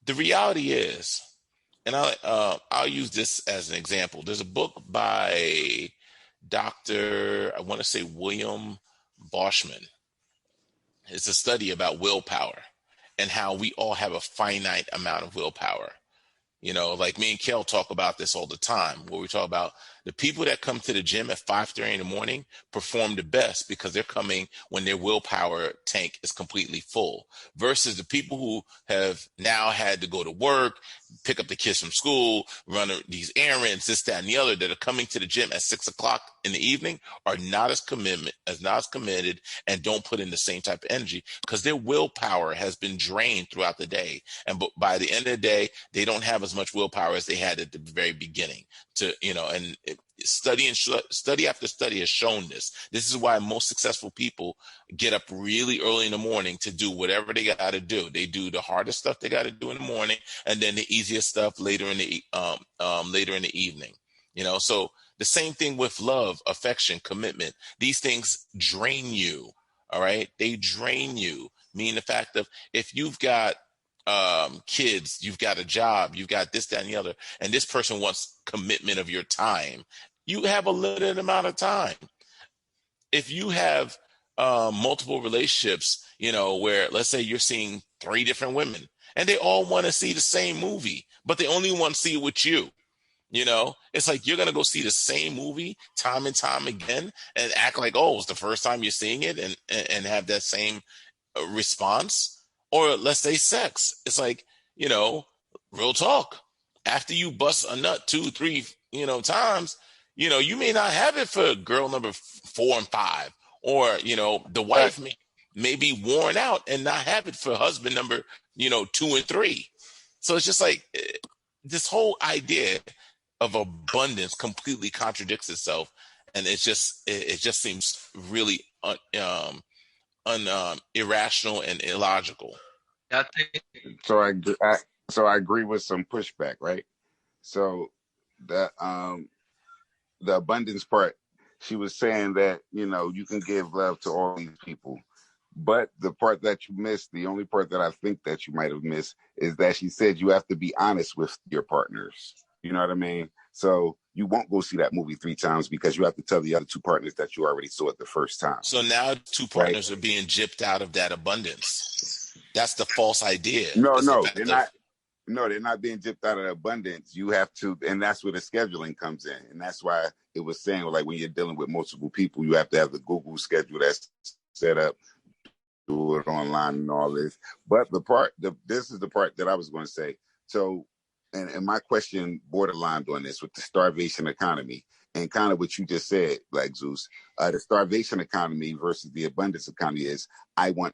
The reality is, and I'll use this as an example. There's a book by Dr. I want to say William Boschman. It's a study about willpower and how we all have a finite amount of willpower. Like me and Kel talk about this all the time, where we talk about the people that come to the gym at 5:30 in the morning perform the best because they're coming when their willpower tank is completely full, versus the people who have now had to go to work, pick up the kids from school, run these errands, this, that, and the other, that are coming to the gym at 6 o'clock in the evening are not as committed and don't put in the same type of energy because their willpower has been drained throughout the day. And by the end of the day, they don't have as much willpower as they had at the very beginning study after study has shown this. This is why most successful people get up really early in the morning to do whatever they got to do. They do the hardest stuff they got to do in the morning, and then the easiest stuff later in the evening. So The same thing with love, affection, commitment. These things drain you. All right. They drain you. Meaning the fact of if you've got kids, you've got a job, you've got this, that, and the other, and this person wants commitment of your time. You have a limited amount of time. If you have multiple relationships, where let's say you're seeing 3 different women and they all want to see the same movie, but they only want to see it with you. It's like you're going to go see the same movie time and time again and act like, oh, it's the first time you're seeing it and have that same response. Or let's say sex. It's like, real talk. After you bust a nut 2, 3, times, you may not have it for girl number 4 and 5. Or, the wife may be worn out and not have it for husband number, 2 and 3. So it's just like this whole idea of abundance completely contradicts itself. And it just seems really irrational and illogical. I think So I agree with some pushback, right? So the abundance part, she was saying that you can give love to all these people, but the part that you missed, the only part that I think that you might have missed, is that she said you have to be honest with your partners. You know what I mean? So you won't go see that movie 3 times because you have to tell the other 2 partners that you already saw it the first time. So now 2 partners are being gypped out of that abundance. That's the false idea. No, they're not. No, they're not being gypped out of abundance. You have to, and that's where the scheduling comes in. And that's why it was saying, like, when you're dealing with multiple people, you have to have the Google schedule that's set up, do it online and all this. But this is the part that I was going to say. So, and my question borderlined on this with the starvation economy and kind of what you just said, like Zeus, the starvation economy versus the abundance economy is I want.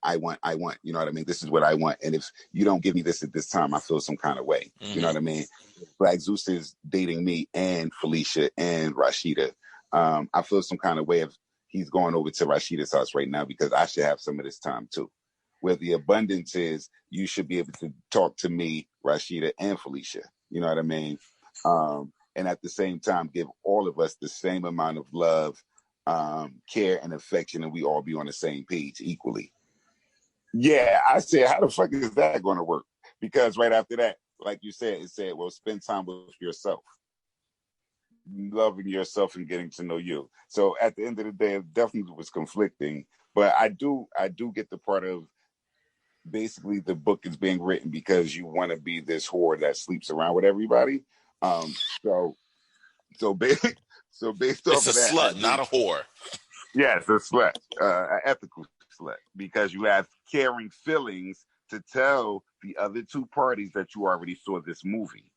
You know what I mean? This is what I want. And if you don't give me this at this time, I feel some kind of way. Mm-hmm. You know what I mean? Like Zeus is dating me and Felicia and Rashida. I feel some kind of way if he's going over to Rashida's house right now because I should have some of this time too. Where the abundance is, you should be able to talk to me, Rashida, and Felicia. You know what I mean? And at the same time, give all of us the same amount of love, care, and affection, and we all be on the same page equally. Yeah, I said, how the fuck is that going to work? Because right after that, like you said, it said, well, spend time with yourself, loving yourself and getting to know you. So at the end of the day, it definitely was conflicting. But I do get the part of basically the book is being written because you want to be this whore that sleeps around with everybody. So based off of that, it's a slut, not a whore. Yes, a slut, an ethical slut, because you have caring feelings to tell the other 2 parties that you already saw this movie.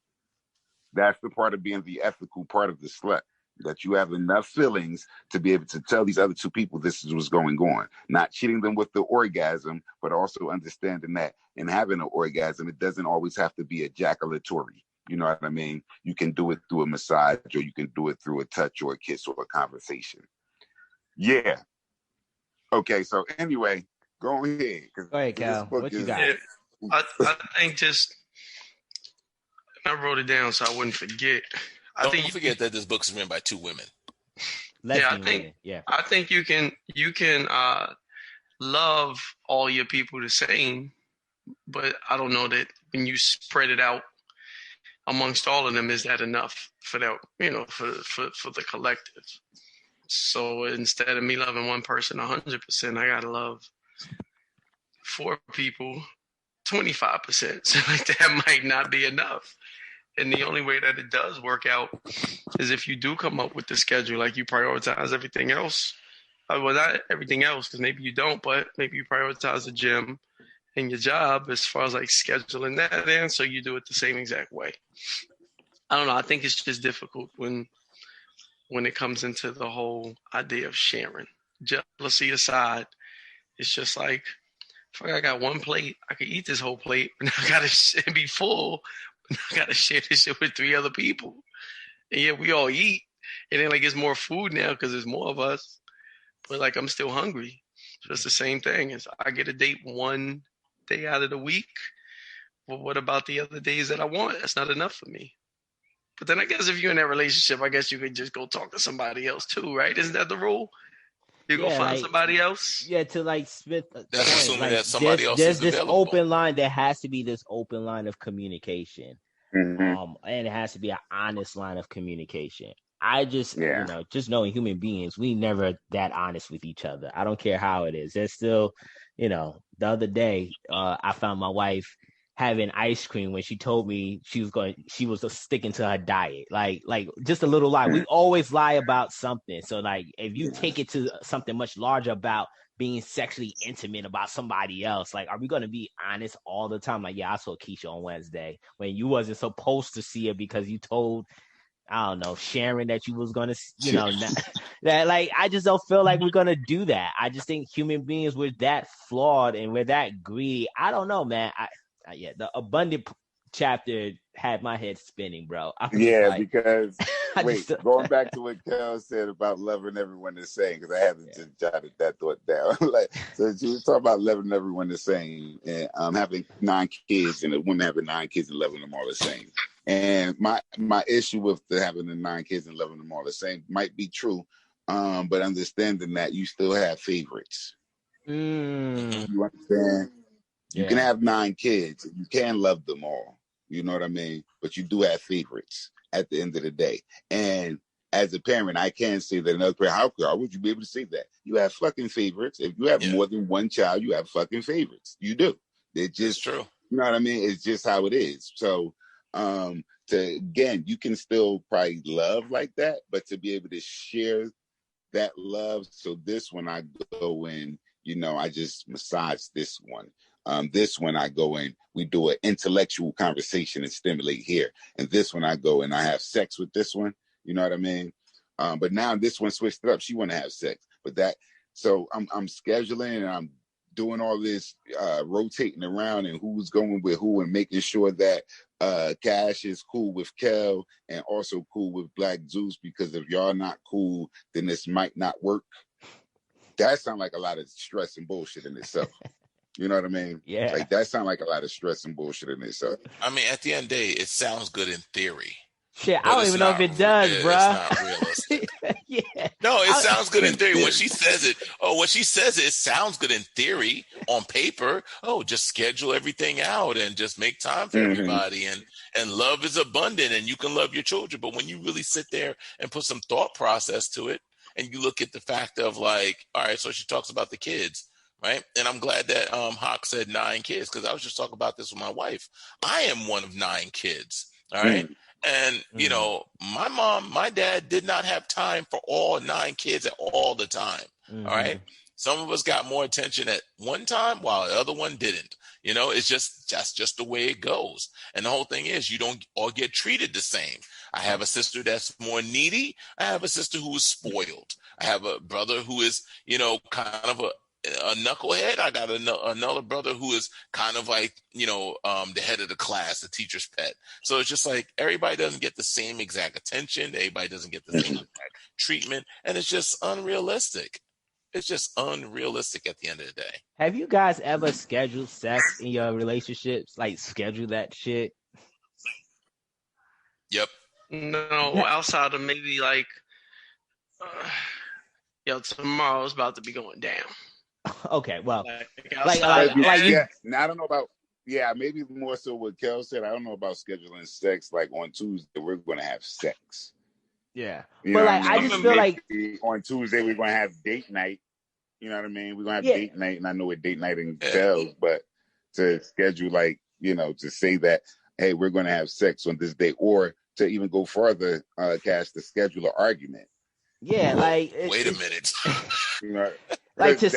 That's the part of being the ethical part of the slut, that you have enough feelings to be able to tell these other 2 people this is what's going on. Not cheating them with the orgasm, but also understanding that in having an orgasm, it doesn't always have to be ejaculatory. You know what I mean? You can do it through a massage, or you can do it through a touch or a kiss or a conversation. Yeah. Okay, so anyway, go ahead. Go ahead, Cal. What you got? I think I wrote it down so I wouldn't forget. Don't forget that this book is written by 2 women. I think you can love all your people the same, but I don't know that when you spread it out amongst all of them, is that enough for that, for the collective? So instead of me loving one person 100%, I gotta love 4 people 25%. So like that might not be enough. And the only way that it does work out is if you do come up with the schedule, like you prioritize everything else. Well, not everything else, because maybe you don't, but maybe you prioritize the gym and your job as far as like scheduling that in, so you do it the same exact way. I don't know. I think it's just difficult when it comes into the whole idea of sharing. Jealousy aside, it's just like, fuck, I got 1 plate. I could eat this whole plate, but now I gotta be full. I gotta share this shit with 3 other people. And yeah, we all eat. And then like it's more food now because there's more of us. But like I'm still hungry. So it's the same thing. As I get a date 1 day out of the week. Well, what about the other days that I want? That's not enough for me. But then I guess if you're in that relationship, I guess you could just go talk to somebody else too, right? Isn't that the rule? You go find somebody else. Yeah, to like Smith. That's assuming like, that somebody else there's is this available. open line. There has to be this open line of communication. Mm-hmm. And it has to be an honest line of communication. I just, Yeah. just knowing human beings, we never that honest with each other. I don't care how it is. There's still, the other day, I found my wife having ice cream when she told me she was sticking to her diet. Like just a little lie. We always lie about something. So like, if you take it to something much larger about being sexually intimate about somebody else, like, are we going to be honest all the time? Like, yeah, I saw Keisha on Wednesday when you wasn't supposed to see her because you told, I don't know, Sharon that you was going to, that like, I just don't feel like we're going to do that. I just think human beings, we're that flawed and we're that greedy. I don't know, man. The abundant chapter had my head spinning, bro. Yeah, because going back to what Kel said about loving everyone the same, because I haven't just jotted that thought down. So she was talking about loving everyone the same, and having 9 kids, and a woman having 9 kids and loving them all the same. And my issue with having the 9 kids and loving them all the same might be true, but understanding that you still have favorites. You understand? You can have 9 kids. You can love them all. You know what I mean? But you do have favorites at the end of the day. And as a parent, I can say that another parent, how would you be able to say that? You have fucking favorites. If you have more than one child, you have fucking favorites. You do. They're just true. You know what I mean? It's just how it is. So, again, you can still probably love like that, but to be able to share that love. So this one I go in, I just massage this one. This one I go in, we do an intellectual conversation and stimulate here. And this one I go and I have sex with this one. You know what I mean? But now this one switched it up. She want to have sex. So I'm scheduling and I'm doing all this rotating around and who's going with who and making sure that Cash is cool with Kel and also cool with Black Zeus, because if y'all not cool, then this might not work. That sounds like a lot of stress and bullshit in itself. You know what I mean? Yeah. Like, that sounds like a lot of stress and bullshit in itself. I mean, at the end of the day, it sounds good in theory. Shit, I don't even know if it does, bro. It's not realistic. No, it sounds good in theory. When she says it, it sounds good in theory on paper. Oh, just schedule everything out and just make time for everybody. And love is abundant and you can love your children. But when you really sit there and put some thought process to it, and you look at the fact of like, all right, so she talks about the kids. Right. And I'm glad that Hawk said 9 kids, because I was just talking about this with my wife. I am one of 9 kids. All right. And, my dad did not have time for all 9 kids at all the time. All right. Some of us got more attention at one time while the other one didn't. That's just the way it goes. And the whole thing is you don't all get treated the same. I have a sister that's more needy. I have a sister who is spoiled. I have a brother who is, kind of a knucklehead. I got another brother who is kind of like, the head of the class, the teacher's pet. So it's just like everybody doesn't get the same exact attention. Everybody doesn't get the same exact treatment. And it's just unrealistic. It's just unrealistic at the end of the day. Have you guys ever scheduled sex in your relationships? Like, schedule that shit? Yep. No, outside of maybe like, tomorrow's about to be going down. Okay, well, I don't know about, maybe more so what Kel said. I don't know about scheduling sex. Like on Tuesday, we're going to have sex. Yeah, but like, I just feel like on Tuesday we're going to have date night. You know what I mean? We're going to have date night, and I know what date night entails, but to schedule to say that, hey, we're going to have sex on this day, or to even go further, Cash, to schedule an argument. Yeah, wait a minute. Like to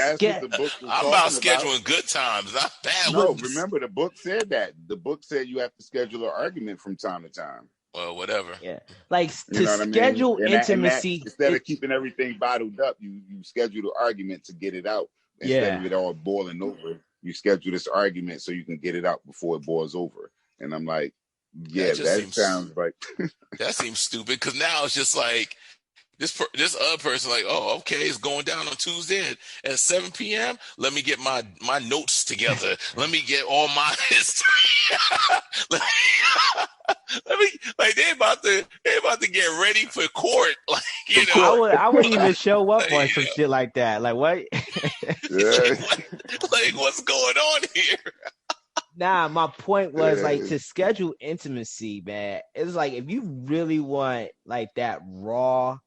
I'm about scheduling good times, not bad ones. No, remember the book said that. The book said you have to schedule an argument from time to time. Well, whatever. Yeah, like to schedule intimacy instead of keeping everything bottled up. You schedule the argument to get it out instead of it all boiling over. You schedule this argument so you can get it out before it boils over. And I'm like, that sounds like that seems stupid, because now it's just like, this other person like, oh, okay, it's going down on Tuesday at 7 p.m. Let me get my notes together. Let me get all my history. let me like they about to get ready for court. Like, you know, I wouldn't even show up like, on some shit like that. Like what? Yeah. like what's going on here? Nah, my point was like to schedule intimacy, man. It's like if you really want like that raw,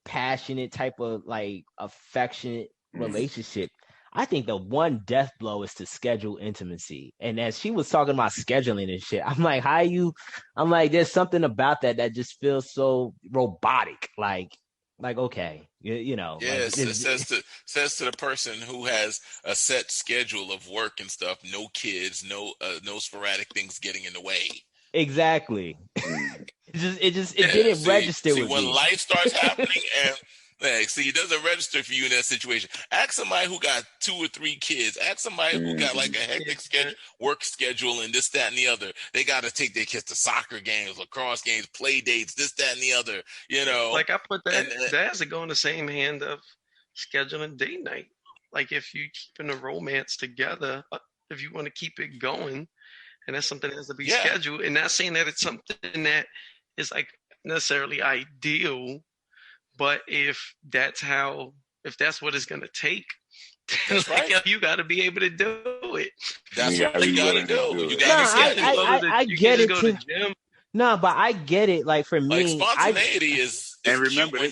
passionate type of like affectionate relationship, I think the one death blow is to schedule intimacy. And as she was talking about scheduling and shit, I'm like, I'm like, there's something about that just feels so robotic. Like okay, Yes, like, it says to the person who has a set schedule of work and stuff, no kids, no sporadic things getting in the way. Exactly. It didn't register with when me. life starts happening and it doesn't register for you in that situation. Ask somebody who got 2 or 3 kids. Ask somebody who got like a hectic work schedule and this, that, and the other. They got to take their kids to soccer games, lacrosse games, play dates, this, that, and the other. Like I put that has to go in the same hand of scheduling date night. Like if you keeping the romance together, if you want to keep it going, and that's something that has to be scheduled. And not saying that it's something that is like necessarily ideal. But if that's what it's gonna take, that's like, right. you got to be able to do it. That's what you got to do. You got to. I get it too. No, but I get it. Like for me, like spontaneity is and remember when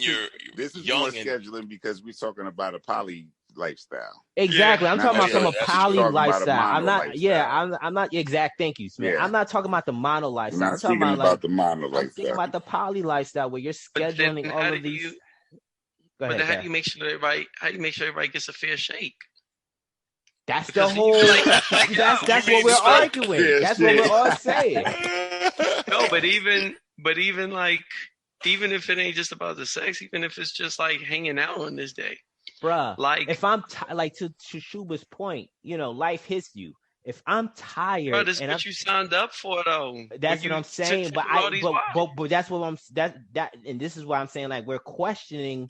this is young more and scheduling because we're talking about a poly lifestyle. Exactly. I'm talking about from a poly lifestyle. I'm not. Lifestyle. Yeah, I'm not. Exact. Thank you, Smith. Yeah. I'm not talking about the mono lifestyle. I'm talking about the mono lifestyle. I'm thinking about the poly lifestyle where you're scheduling all of these. Go ahead, how do you make sure everybody gets a fair shake? That's the whole. That's what we're arguing. That's what we're all saying. No, but even if it ain't just about the sex, even if it's just like hanging out on this day, bruh. Like if I'm like to Shuba's point, life hits you. If I'm tired, bro, this is what you signed up for, though. That's what I'm saying. But that's what I'm and this is why I'm saying like we're questioning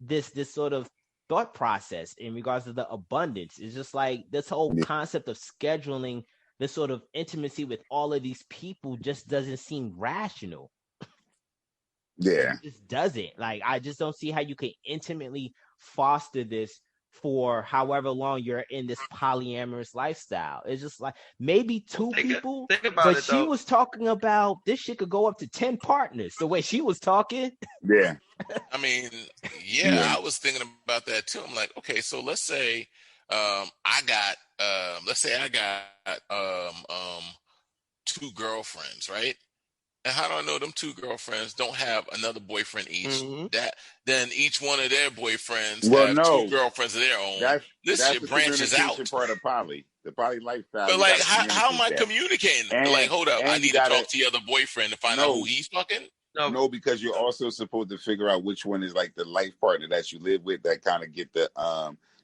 this sort of thought process in regards to the abundance. It's just like this whole concept of scheduling this sort of intimacy with all of these people just doesn't seem rational. Yeah, it just doesn't. Like I just don't see how you can intimately foster this for however long you're in this polyamorous lifestyle. It's just like maybe 2 people, but she was talking about this shit could go up to 10 partners the way she was talking. Yeah. I mean, I was thinking about that too. I'm like, okay, so let's say I got 2 girlfriends, right? And how do I know them 2 girlfriends don't have another boyfriend each? Then each one of their boyfriends have 2 girlfriends of their own. This shit branches out. Part of poly, the poly lifestyle. But like, how am I communicating? Like, hold up, I need to talk to your other boyfriend to find out who he's fucking. No, because you're also supposed to figure out which one is like the life partner that you live with that kind of get the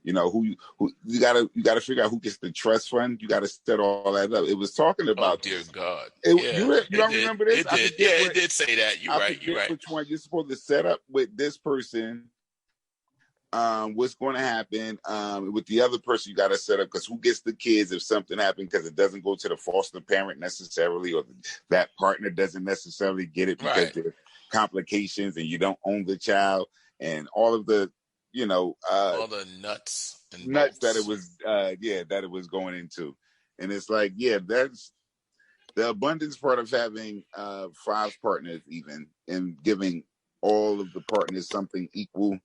who you gotta figure out who gets the trust fund. You gotta set all that up. It was talking about. Oh dear God! You don't remember this? It did say that. You're right. Which one you're supposed to set up with this person? What's going to happen with the other person? You got to set up because who gets the kids if something happens because it doesn't go to the foster parent necessarily, or that partner doesn't necessarily get it because there's complications and you don't own the child and all of the. All the nuts that it was going into. And it's like, that's the abundance part of having 5 partners even and giving all of the partners something equal.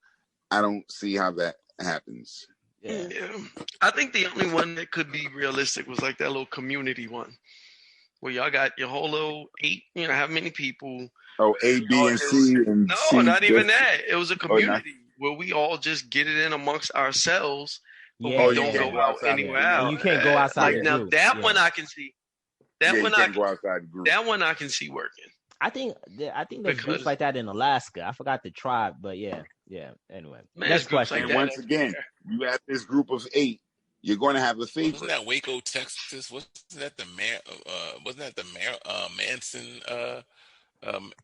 I don't see how that happens. Yeah. I think the only one that could be realistic was like that little community one where y'all got your whole little 8, how many people. Oh, A, B, and C. And no, not even that. It was a community. Where we all just get it in amongst ourselves, but we don't go out anywhere else. You can't go outside. Like, now that one I can see. That one I can see working. I think there's groups like that in Alaska. I forgot the tribe, but yeah. Anyway, next question. And once again, you have this group of 8. You're going to have a favorite. Wasn't that Waco, Texas? Wasn't that the Manson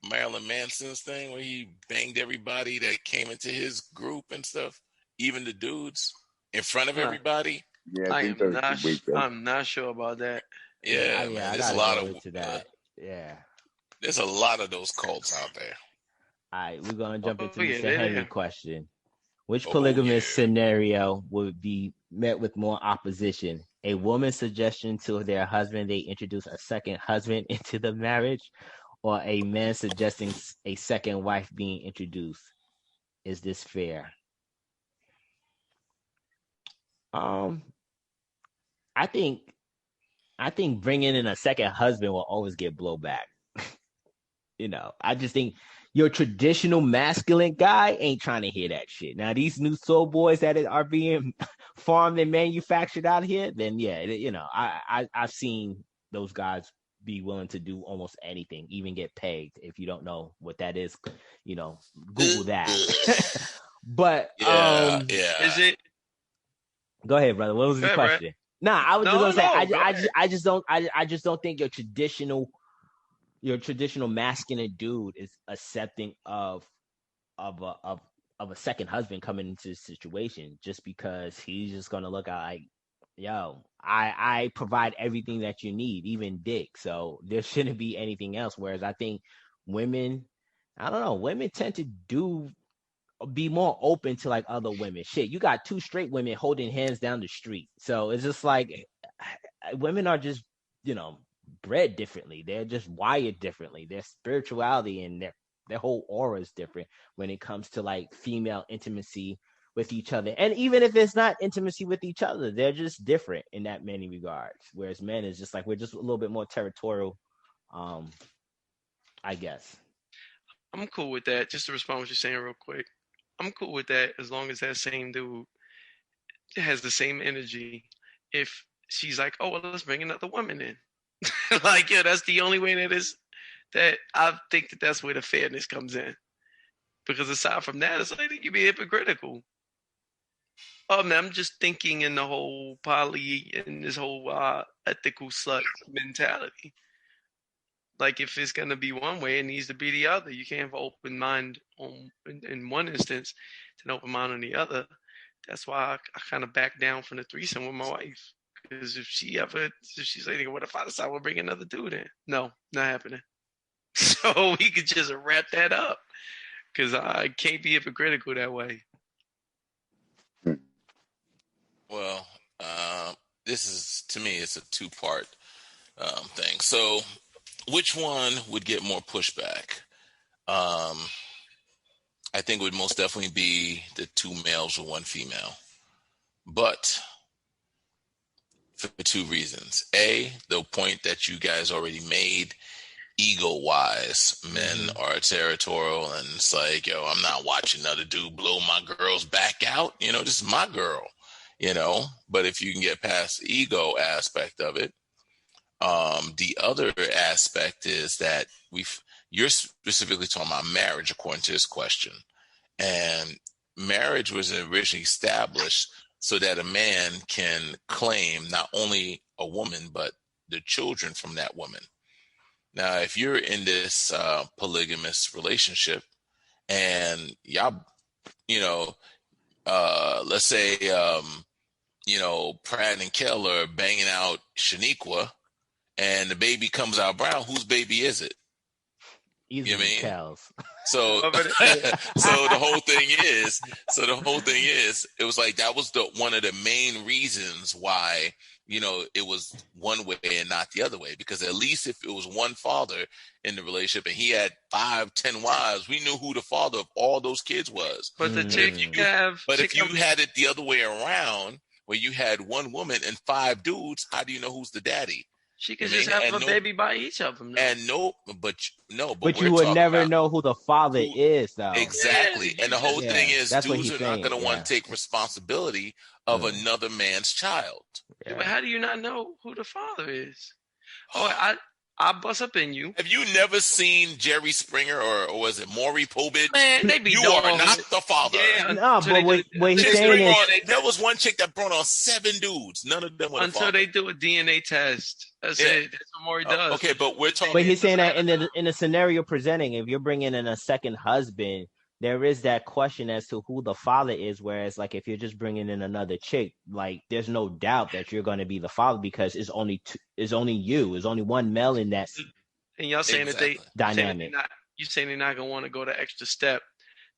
Marilyn Manson's thing where he banged everybody that came into his group and stuff, even the dudes in front of Huh. everybody. Yeah, I I think am that's the not. way though. I'm not sure about that. Yeah, man. I There's a gotta lot go of into that. Yeah. there's a lot of those cults out there. All right, we're gonna jump into Oh yeah, Mr. they're Henry there. question. Which Oh polygamous yeah. scenario would be met with more opposition? A woman's suggestion to their husband they introduce a second husband into the marriage, or a man suggesting a second wife being introduced? Is this fair? Um, I think I think bringing in a second husband will always get blowback. I just think your traditional masculine guy ain't trying to hear that shit. Now these new soul boys that are being farmed and manufactured out here, then yeah, I've seen those guys be willing to do almost anything, even get pegged. If you don't know what that is, Google that. But Yeah. Is it? go ahead, brother. What was Go the ahead, Brad. question? Nah, I was just No, gonna say no. Go ahead. I just don't think your traditional masculine dude is accepting of a of a second husband coming into the situation just because he's just gonna look out like, yo, I provide everything that you need, even dick. So there shouldn't be anything else. Whereas I think women, I don't know, women tend to be more open to like other women. Shit, you got two straight women holding hands down the street. So it's just like women are just, bred differently. They're just wired differently. Their spirituality and their whole aura is different when it comes to like female intimacy with each other. And even if it's not intimacy with each other, they're just different in that many regards. Whereas men is just like we're just a little bit more territorial, I guess. I'm cool with that. Just to respond to what you're saying real quick. I'm cool with that as long as that same dude has the same energy. If she's like, oh, well, let's bring another woman in. Like, yeah, that's the only way that I think that's where the fairness comes in. Because aside from that, it's like you be hypocritical. I'm just thinking in the whole poly and this whole ethical slut mentality. Like if it's gonna be one way, it needs to be the other. You can't have an open mind in one instance, to an open mind on the other. That's why I kind of back down from the threesome with my wife. Because if she's like, what if I decide we'll bring another dude in? No, not happening. So we could just wrap that up. Because I can't be hypocritical that way. Well, this is, to me, it's a two-part thing. So, which one would get more pushback? I think it would most definitely be the two males or one female. But for two reasons. A, the point that you guys already made, ego-wise, men are territorial, and it's like, yo, I'm not watching another dude blow my girl's back out. This is my girl. But if you can get past the ego aspect of it, the other aspect is that you're specifically talking about marriage according to this question, and marriage was originally established so that a man can claim not only a woman but the children from that woman. Now, if you're in this polygamous relationship and y'all, let's say, Pratt and Kell are banging out Shaniqua and the baby comes out brown, whose baby is it? Easily You know what I mean? tells. So, the whole thing is, it was like that was one of the main reasons why it was one way and not the other way. Because at least if it was one father in the relationship and he had 5-10 wives, we knew who the father of all those kids was. But the chick if you had it the other way around, where you had one woman and 5 dudes, how do you know who's the daddy? She could just have a baby by each of them. Though. But you would never know who the father is, though. Exactly. And the whole thing is, that's dudes are not going to want to take responsibility of another man's child. Yeah. But how do you not know who the father is? I'll bust up in you. Have you never seen Jerry Springer or was it Maury Povich? Man, they be You doing are not the father. Yeah, No, until but they what he's Chicks saying bring is, on, there was one chick that brought on 7 dudes. None of them were the until father. they do a DNA test. That's Yeah. it. That's what Maury does. Okay, but we're talking. but he's saying that in the scenario presenting, if you're bringing in a second husband, there is that question as to who the father is. Whereas, like, if you're just bringing in another chick, like, there's no doubt that you're going to be the father because it's only you. There's only one male in that And y'all saying Exactly. that dynamic. you saying they're not gonna want to go the extra step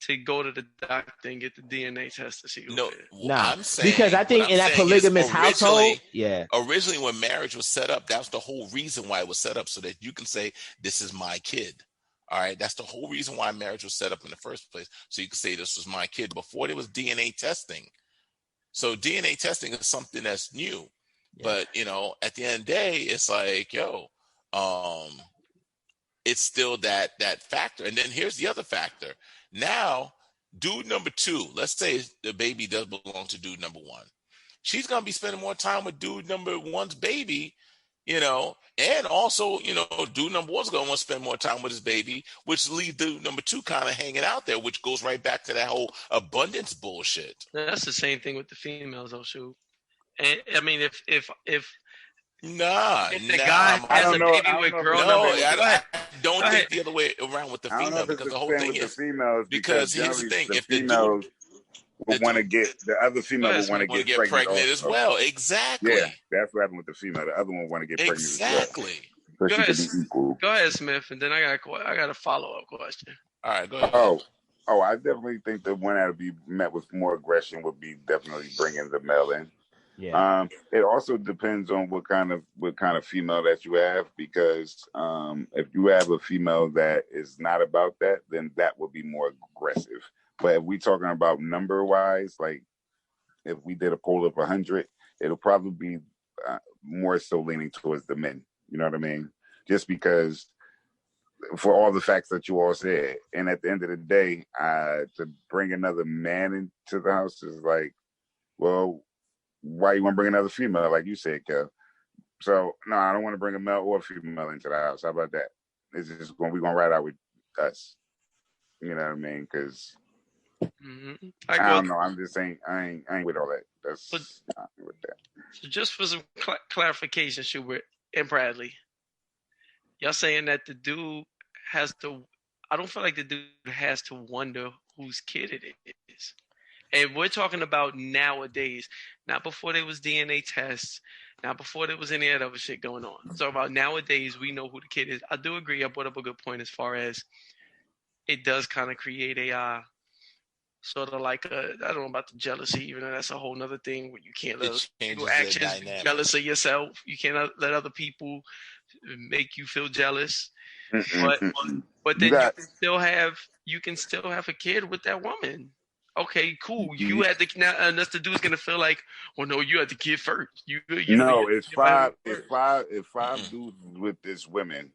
to go to the doctor and get the DNA test to see who No, it is. Nah, I'm saying, because I think what I'm in that saying is polygamous household, yeah, originally when marriage was set up, that's the whole reason why it was set up, so that you can say, this is my kid. All right, that's the whole reason why marriage was set up in the first place, so you can say this was my kid. Before there was DNA testing, so DNA testing is something that's new. Yeah. But at the end of the day, it's like, it's still that factor. And then here's the other factor. Now, dude number 2, let's say the baby does belong to dude number 1. She's gonna be spending more time with dude number 1's baby, and also, dude number 1's gonna want to spend more time with his baby, which leaves dude number 2 kind of hanging out there, which goes right back to that whole abundance bullshit. That's the same thing with the females, though, shoot. And I mean, if Nah, the guy I has don't a know- baby I don't with know if girl it's- No, number, I don't Go think ahead. the other way around with the I don't know female, if it's because the the whole same thing with the is, females because here's the generally thing, the if the dude females would the want to dude get the other female Go would want to want to get get pregnant also. as well, exactly. Yeah, that's what happened with the female. The other one want to get pregnant as well, Exactly. so Go she ahead. could be equal. Go ahead, Smith, and then I got a follow-up question. All right, go ahead. Oh, I definitely think the one that would be met with more aggression would be definitely bringing the male in. yeah, It also depends on what kind of female that you have, because if you have a female that is not about that, then that would be more aggressive. But if we talking about number wise, like if we did a poll of 100, it'll probably be more so leaning towards the men. You know what I mean? Just because for all the facts that you all said, and at the end of the day, to bring another man into the house is like, well, why you want to bring another female, like you said, Kev? So no, I don't want to bring a male or female into the house. How about that? It's just we're gonna ride out with us. You know what I mean? Because I don't know. I'm just saying I ain't with all that. That's not with that. So just for some clarification, Schubert and Bradley, y'all saying that the dude has to? I don't feel like the dude has to wonder whose kid it is. And we're talking about nowadays, not before there was DNA tests, not before there was any other shit going on. So about nowadays, we know who the kid is. I do agree. I brought up a good point as far as it does kind of create a sort of like I don't know about the jealousy, even though that's a whole nother thing where you can't let people actions be jealous of yourself. You cannot let other people make you feel jealous. But then you can still have a kid with that woman. Okay, cool. You had the now, and that's the dude's gonna feel like, well, no, you had the kid first. It's five dudes with this women.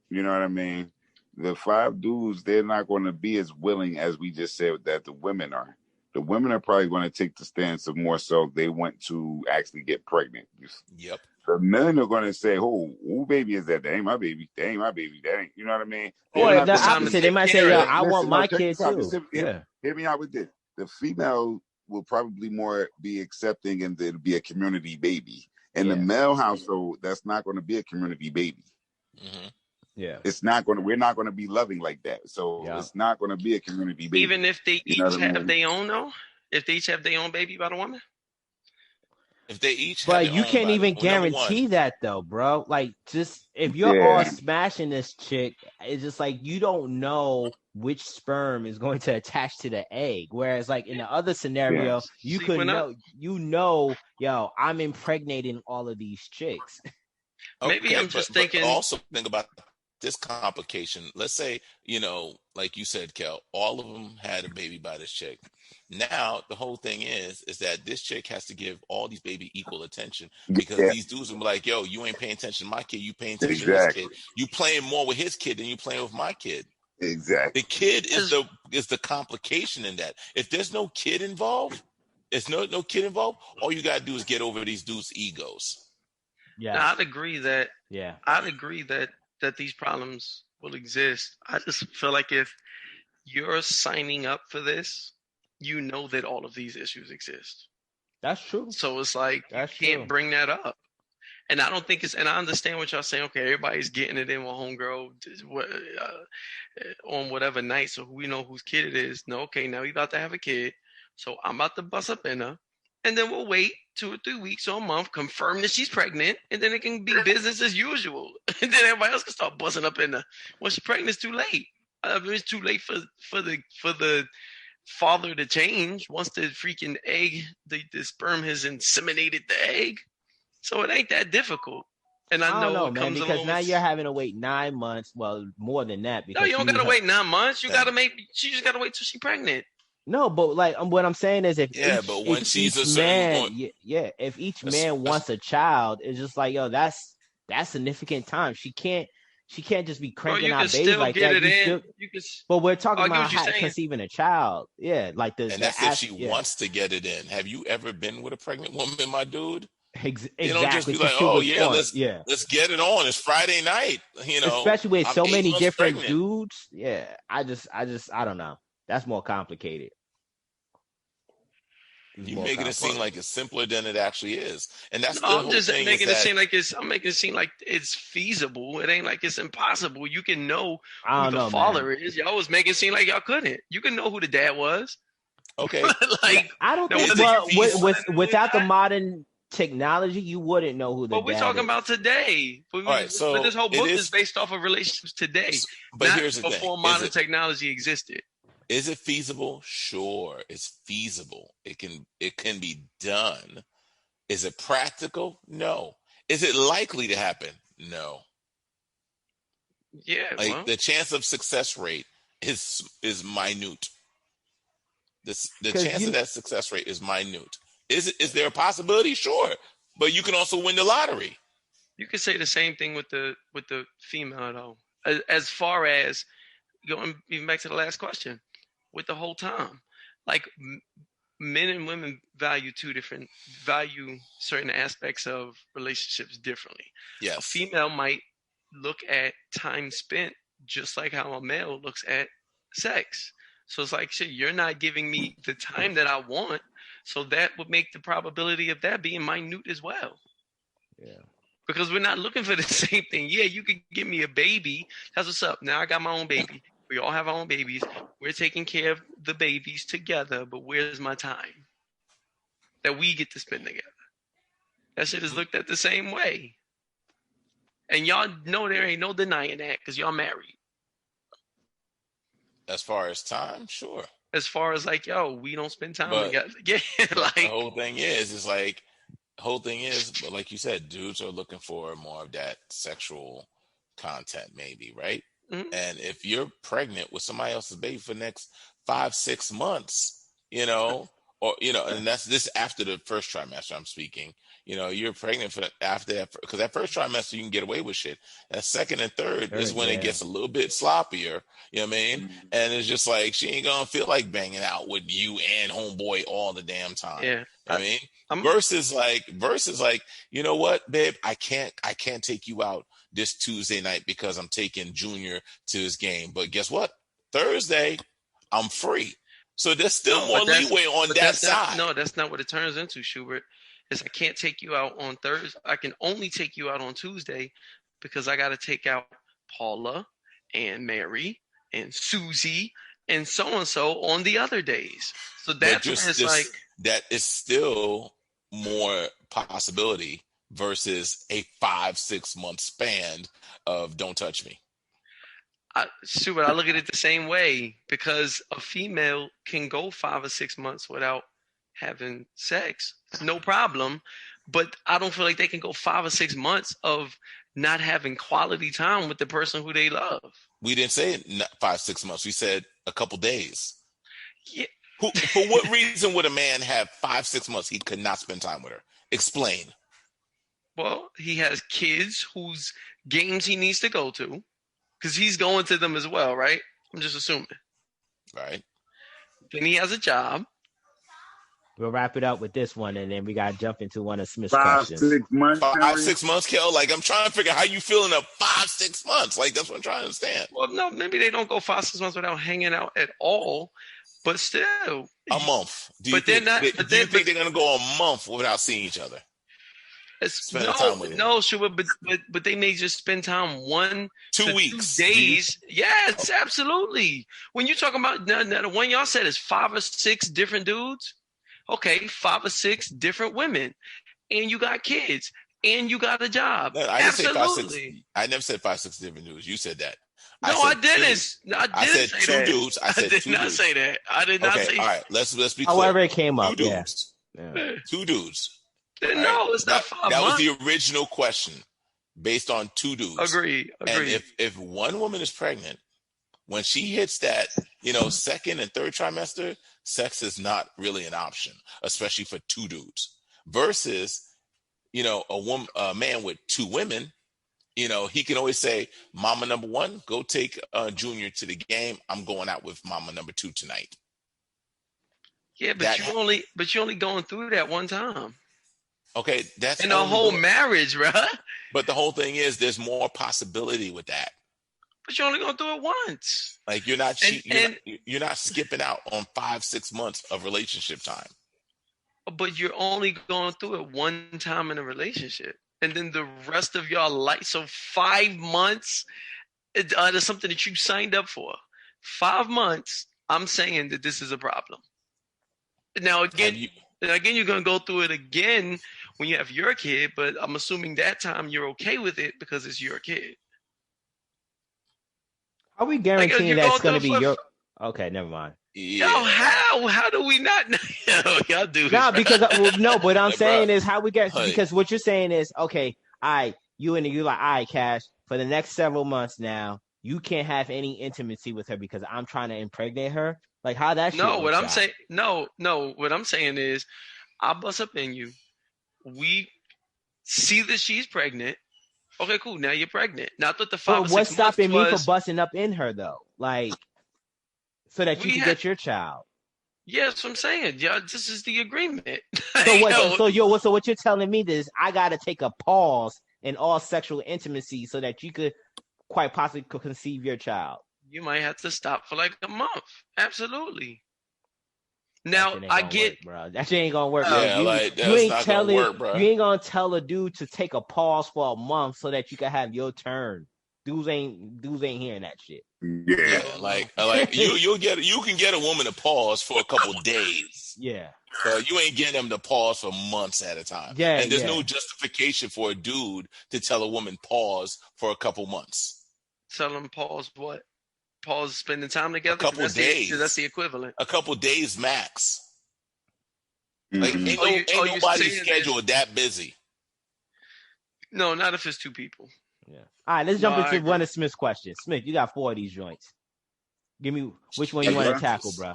You know what I mean? The 5 dudes, they're not going to be as willing as we just said that the women are. The women are probably going to take the stance of more so they want to actually get pregnant. Yep. The men are going to say, who baby is that? That ain't my baby. That ain't my baby. That ain't, you know what I mean? or the opposite. They might say, I want my kid too. Hear me out with this. The female will probably more be accepting and it'll be a community baby. In the male household, that's not going to be a community baby. Mm-hmm. Yeah, it's not going to. We're not going to be loving like that. So it's not going to be a community baby. Even if they each have their own, though. If they each have their own baby by the woman. If they each, but you can't even guarantee that though, bro. Like, just if you're all smashing this chick, it's just like you don't know which sperm is going to attach to the egg. Whereas, like in the other scenario, you could know, yo, I'm impregnating all of these chicks. Maybe I'm just thinking. But also think about this complication. Let's say, like you said, Kel, all of them had a baby by this chick. Now the whole thing is that this chick has to give all these baby equal attention, because these dudes will be like, yo, you ain't paying attention to my kid, you paying attention to his kid. You playing more with his kid than you playing with my kid. Exactly. The kid is the complication in that. If there's no kid involved, all you gotta do is get over these dudes' egos. Yes. Now, I'd agree that Yeah. that these problems will exist. I just feel like if you're signing up for this, you know that all of these issues exist. That's true. So it's like That's you can't true. bring that up. And I don't think it's, and I understand what y'all saying. Okay, everybody's getting it in with homegirl on whatever night, so we know whose kid it is. No, okay, now we about to have a kid, so I'm about to bust up in her, and then we'll wait 2 or 3 weeks or a month, confirm that she's pregnant, and then it can be business as usual. And then everybody else can start busting up in her. When she's pregnant, it's too late. I mean, it's too late for the father to change once the freaking egg, the sperm has inseminated the egg. So it ain't that difficult. And I don't know, it man, comes because along now with, you're having to wait 9 months. Well, more than that, no, because you don't gotta wait 9 months. You gotta she just gotta wait till she's pregnant. No, but like what I'm saying is, if but when she's each a certain man, point, if each man wants a child, it's just like, yo, that's significant time. She can't just be cranking out babies like that. But we're talking about conceiving a child. Yeah, like and that's if she wants to get it in. Have you ever been with a pregnant woman, my dude? Exactly. You don't just be like, oh yeah, let's get it on. It's Friday night. You know, especially with so many different pregnant. dudes. Yeah, I don't know. That's more complicated. You're making it seem like it's simpler than it actually is, and that's the I'm whole just thing. making it seem like I'm making it seem like it's feasible. It ain't like it's impossible. You can know who the father is. Y'all was making it seem like y'all couldn't. You can know who the dad was. Okay, like I don't think. Well, without the modern technology, you wouldn't know who the dad is. But we're talking about today. All right, so but this whole book is based off of relationships today. But here's the thing: before modern technology existed. Is it feasible? Sure, it's feasible. It can be done. Is it practical? No. Is it likely to happen? No. Yeah. Like the chance of success rate is minute. The chance of that success rate is minute. Is there a possibility? Sure, but you can also win the lottery. You could say the same thing with the female though. As far as going even back to the last question, with the whole time, like men and women value certain aspects of relationships differently. Yes. A female might look at time spent just like how a male looks at sex. So it's like, shit, you're not giving me the time that I want. So that would make the probability of that being minute as well. Yeah. Because we're not looking for the same thing. Yeah, you could give me a baby. That's what's up. Now I got my own baby. We all have our own babies. We're taking care of the babies together, but where's my time that we get to spend together? That shit is looked at the same way. And y'all know there ain't no denying that because y'all married. As far as time, sure. As far as like, yo, we don't spend time together. Yeah, like the whole thing is but like you said, dudes are looking for more of that sexual content, maybe, right? Mm-hmm. And if you're pregnant with somebody else's baby for the next 5-6 months, and that's this after the first trimester, I'm speaking, you're pregnant for after that, because that first trimester you can get away with shit. That second and third is when it gets a little bit sloppier, you know what I mean? Mm-hmm. And it's just like, she ain't gonna feel like banging out with you and homeboy all the damn time. Yeah. I mean, versus like, you know what, babe, I can't take you out this Tuesday night because I'm taking Junior to his game. But guess what? Thursday, I'm free. So there's still more leeway on that side. No, that's not what it turns into, Schubert. Is I can't take you out on Thursday. I can only take you out on Tuesday because I got to take out Paula and Mary and Susie and so on the other days. So that's like that is still more possibility versus a 5-6 month span of don't touch me. I look at it the same way because a female can go 5 or 6 months without having sex, no problem. But I don't feel like they can go 5 or 6 months of not having quality time with the person who they love. We didn't say 5-6 months. We said a couple days. Yeah. For what reason would a man have 5-6 months he could not spend time with her? Explain. Well, he has kids whose games he needs to go to because he's going to them as well, right? I'm just assuming. Right. Then he has a job. We'll wrap it up with this one, and then we got to jump into one of Smith's 5, questions. 6 months. 5, 6 months, Kel. Like, I'm trying to figure out how you feel in a 5, 6 months. Like, that's what I'm trying to understand. Well, no, maybe they don't go 5, 6 months without hanging out at all, but still. A month. Do you But they're think, not- do but you they're- think they're going to go a month without seeing each other? Spending time with him. No, sure, but they may just spend time 1 2 to weeks. 2 days. Yes, absolutely. When you're talking about now, the one y'all said is 5 or 6 different dudes. Okay, 5 or 6 different women, and you got kids, and you got a job. No, I didn't say 5, 6. Absolutely. I never said 5, 6 different dudes. You said that. No, said I didn't. two. No, I I didn't said say 2 that. dudes. I said did 2 not dudes. say that. I did not Okay, say. all right. Let's be clear. However it came 2 up, yeah. dudes. Yeah. 2 dudes. No, Right. it's not 5 That was months. the original question, based on 2 dudes. Agree. And if one woman is pregnant, when she hits that, second and third trimester, sex is not really an option, especially for 2 dudes. Versus, a man with 2 women, he can always say, "Mama number 1, go take Junior to the game. I'm going out with Mama number 2 tonight." Yeah, but you're only going through that one time. Okay, that's in a whole marriage, bruh. But the whole thing is, there's more possibility with that. But you're only going to do it once. Like, you're not you're not skipping out on 5, 6 months of relationship time. But you're only going through it one time in a relationship, and then the rest of your life. So 5 months is something that you signed up for. 5 months. I'm saying that this is a problem. Now again, you're going to go through it again when you have your kid, but I'm assuming that time you're okay with it because it's your kid. Are we guaranteeing that's going to be your? Okay, never mind. Yeah. Yo, how do we not know? Y'all do. No, because no. What I'm saying is how we get because what you're saying is okay. You like, all right, Cash. For the next several months now, you can't have any intimacy with her because I'm trying to impregnate her. Like how that? No, what I'm saying. No. What I'm saying is, I bust up in you. We see that she's pregnant. Okay, cool. Now you're pregnant. Not that the 5 or 6 months. What's stopping me from busting up in her though? Like, so that you can get your child. Yeah, that's what I'm saying. Yeah, this is the agreement. So what? So what you're telling me is I gotta take a pause in all sexual intimacy so that you could quite possibly conceive your child. You might have to stop for like a month. Absolutely. Now I get, work, bro. That shit ain't gonna work. Yeah, you ain't telling, work, bro. You ain't gonna tell a dude to take a pause for a month so that you can have your turn. Dudes ain't hearing that shit. Yeah, like you can get a woman to pause for a couple days. Yeah, but you ain't getting them to pause for months at a time. Yeah, and there's no justification for a dude to tell a woman pause for a couple months. Tell them pause what? Pause spending time together. A couple days. That's the equivalent. A couple days max. Like Mm-hmm. ain't nobody's schedule that busy. No, not if it's 2 people. Yeah. All right, let's jump into one of Smith's questions. Smith, you got 4 of these joints. Give me which one you want to tackle, bro.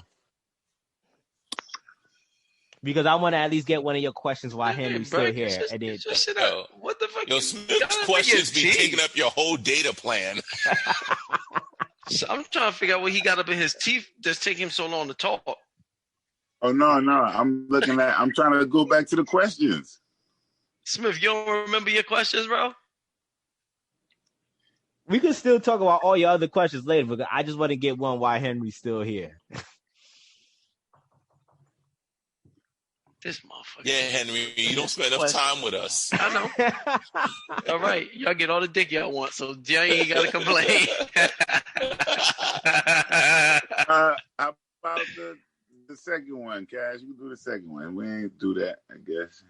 Because I want to at least get one of your questions while Henry's still here. Just sit up. What the fuck? Yo, Smith's questions be taking up your whole data plan. So I'm trying to figure out what he got up in his teeth that's taking him so long to talk. Oh no! I'm trying to go back to the questions. Smith, you don't remember your questions, bro? We can still talk about all your other questions later, but I just want to get one while Henry's still here. This motherfucker. Yeah, Henry, you don't spend enough time with us. I know. All right, y'all get all the dick y'all want, so y'all ain't got to complain. How about the second one, Cash? You do the second one. We ain't do that, I guess.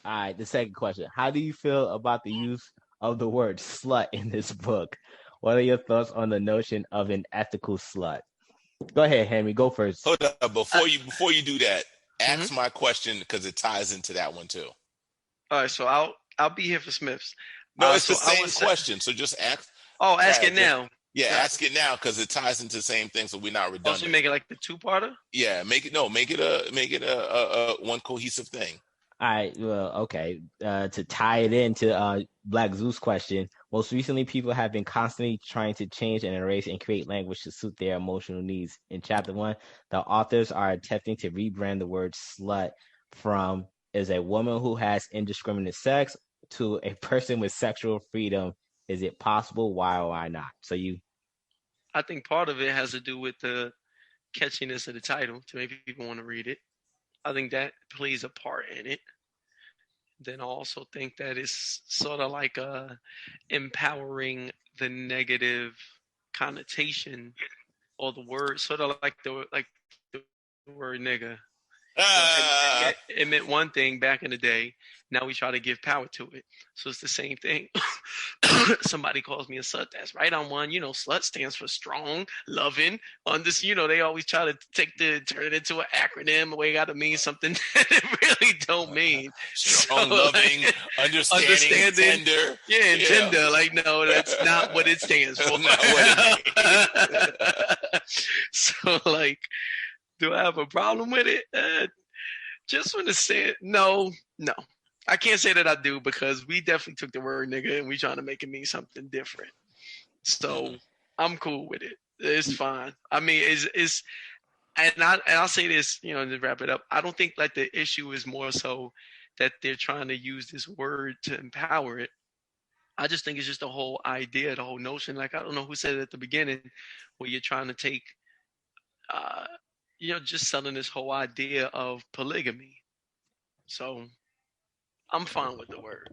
All right, the second question. How do you feel about the use of the word slut in this book? What are your thoughts on the notion of an ethical slut? Go ahead, Henry. Go first. Hold up. Before you do that, ask my question because it ties into that one too. All right, so I'll be here for Smith's. No, it's the same question. So just ask. Oh, ask it now. Yeah, ask it now because it ties into the same thing, so we're not redundant. Also, make it like the 2-parter. Yeah, make it a one cohesive thing. All right, well, okay. To tie it into Black Zeus question, most recently people have been constantly trying to change and erase and create language to suit their emotional needs. In chapter one, the authors are attempting to rebrand the word slut from is a woman who has indiscriminate sex to a person with sexual freedom. Is it possible? Why or why not? So you I think part of it has to do with the catchiness of the title to make people want to read it. I think that plays a part in it. Then I also think that it's sort of like empowering the negative connotation or the word, sort of like the word nigga. It meant one thing back in the day. Now we try to give power to it. So it's the same thing. Somebody calls me a slut. That's right on one. Slut stands for strong, loving. On this, they always try to turn it into an acronym. We got to mean something that it really don't mean. Strong, loving, understanding, tender. Yeah, tender. Like, no, that's not what it stands for. Not what it means. So, like, do I have a problem with it? Just want to say it. No. I can't say that I do because we definitely took the word nigga and we trying to make it mean something different. So I'm cool with it. It's fine. I mean, I'll say this, to wrap it up. I don't think like the issue is more so that they're trying to use this word to empower it. I just think it's just the whole idea, the whole notion. Like, I don't know who said it at the beginning, where you're trying to take, just selling this whole idea of polygamy. So I'm fine with the word.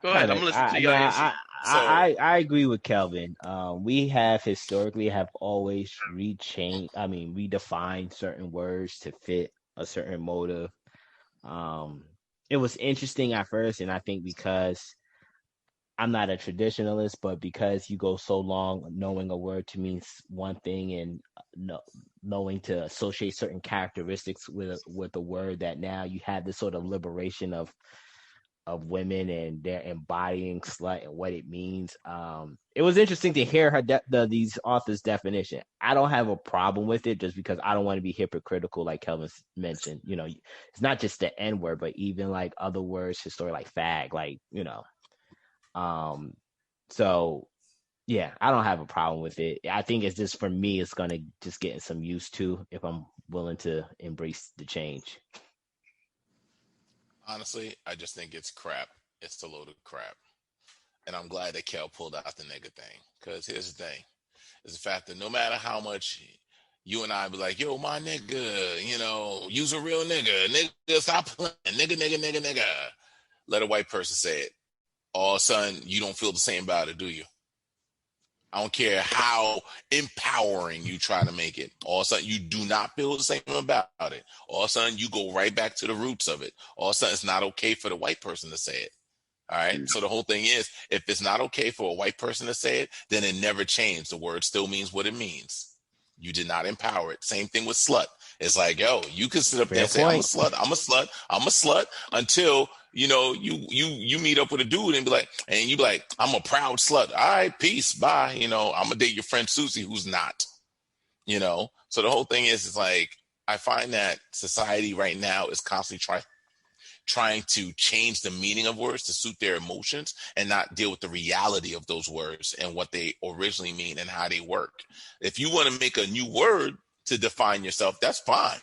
Go ahead. I'm listening to your answer. I agree with Kelvin. We have historically have always redefined certain words to fit a certain motive. It was interesting at first, and I think because I'm not a traditionalist, but because you go so long knowing a word to mean one thing and knowing to associate certain characteristics with a word, that now you have this sort of liberation of women and they're embodying slut and what it means. It was interesting to hear these authors' definition. I don't have a problem with it just because I don't want to be hypocritical, like Kelvin mentioned. It's not just the N word, but even like other words, historically, like fag, like so yeah, I don't have a problem with it. I think it's just, for me, it's gonna just get some used to if I'm willing to embrace the change. Honestly, I just think it's crap. It's a load of crap. And I'm glad that Kel pulled out the nigga thing. Because here's the thing. It's the fact that no matter how much you and I be like, yo, my nigga, use a real nigga. Nigga, stop playing. Nigga. Let a white person say it. All of a sudden, you don't feel the same about it, do you? I don't care how empowering you try to make it. All of a sudden, you do not feel the same about it. All of a sudden, you go right back to the roots of it. All of a sudden, it's not okay for the white person to say it. All right. So the whole thing is, if it's not okay for a white person to say it, then it never changed. The word still means what it means. You did not empower it. Same thing with slut. It's like, yo, you can sit up there and say, I'm a slut until, you meet up with a dude and you be like, I'm a proud slut. All right, peace, bye. I'm gonna date your friend Susie, who's not, So the whole thing is, it's like, I find that society right now is constantly trying to change the meaning of words to suit their emotions and not deal with the reality of those words and what they originally mean and how they work. If you want to make a new word to define yourself, that's fine.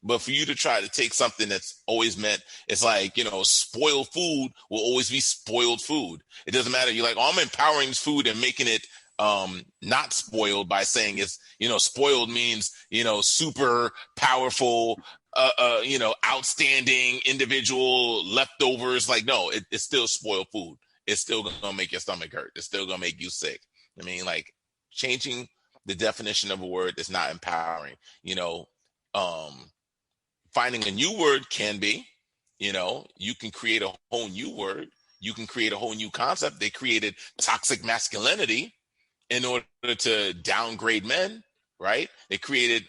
But for you to try to take something that's always meant, it's like, spoiled food will always be spoiled food. It doesn't matter. You're like, I'm empowering this food and making it not spoiled by saying it's, spoiled means, super powerful, outstanding individual leftovers. Like, no, it's still spoiled food. It's still going to make your stomach hurt. It's still going to make you sick. I mean, like, changing the definition of a word is not empowering. Finding a new word can be, you can create a whole new word. You can create a whole new concept. They created toxic masculinity in order to downgrade men, right? They created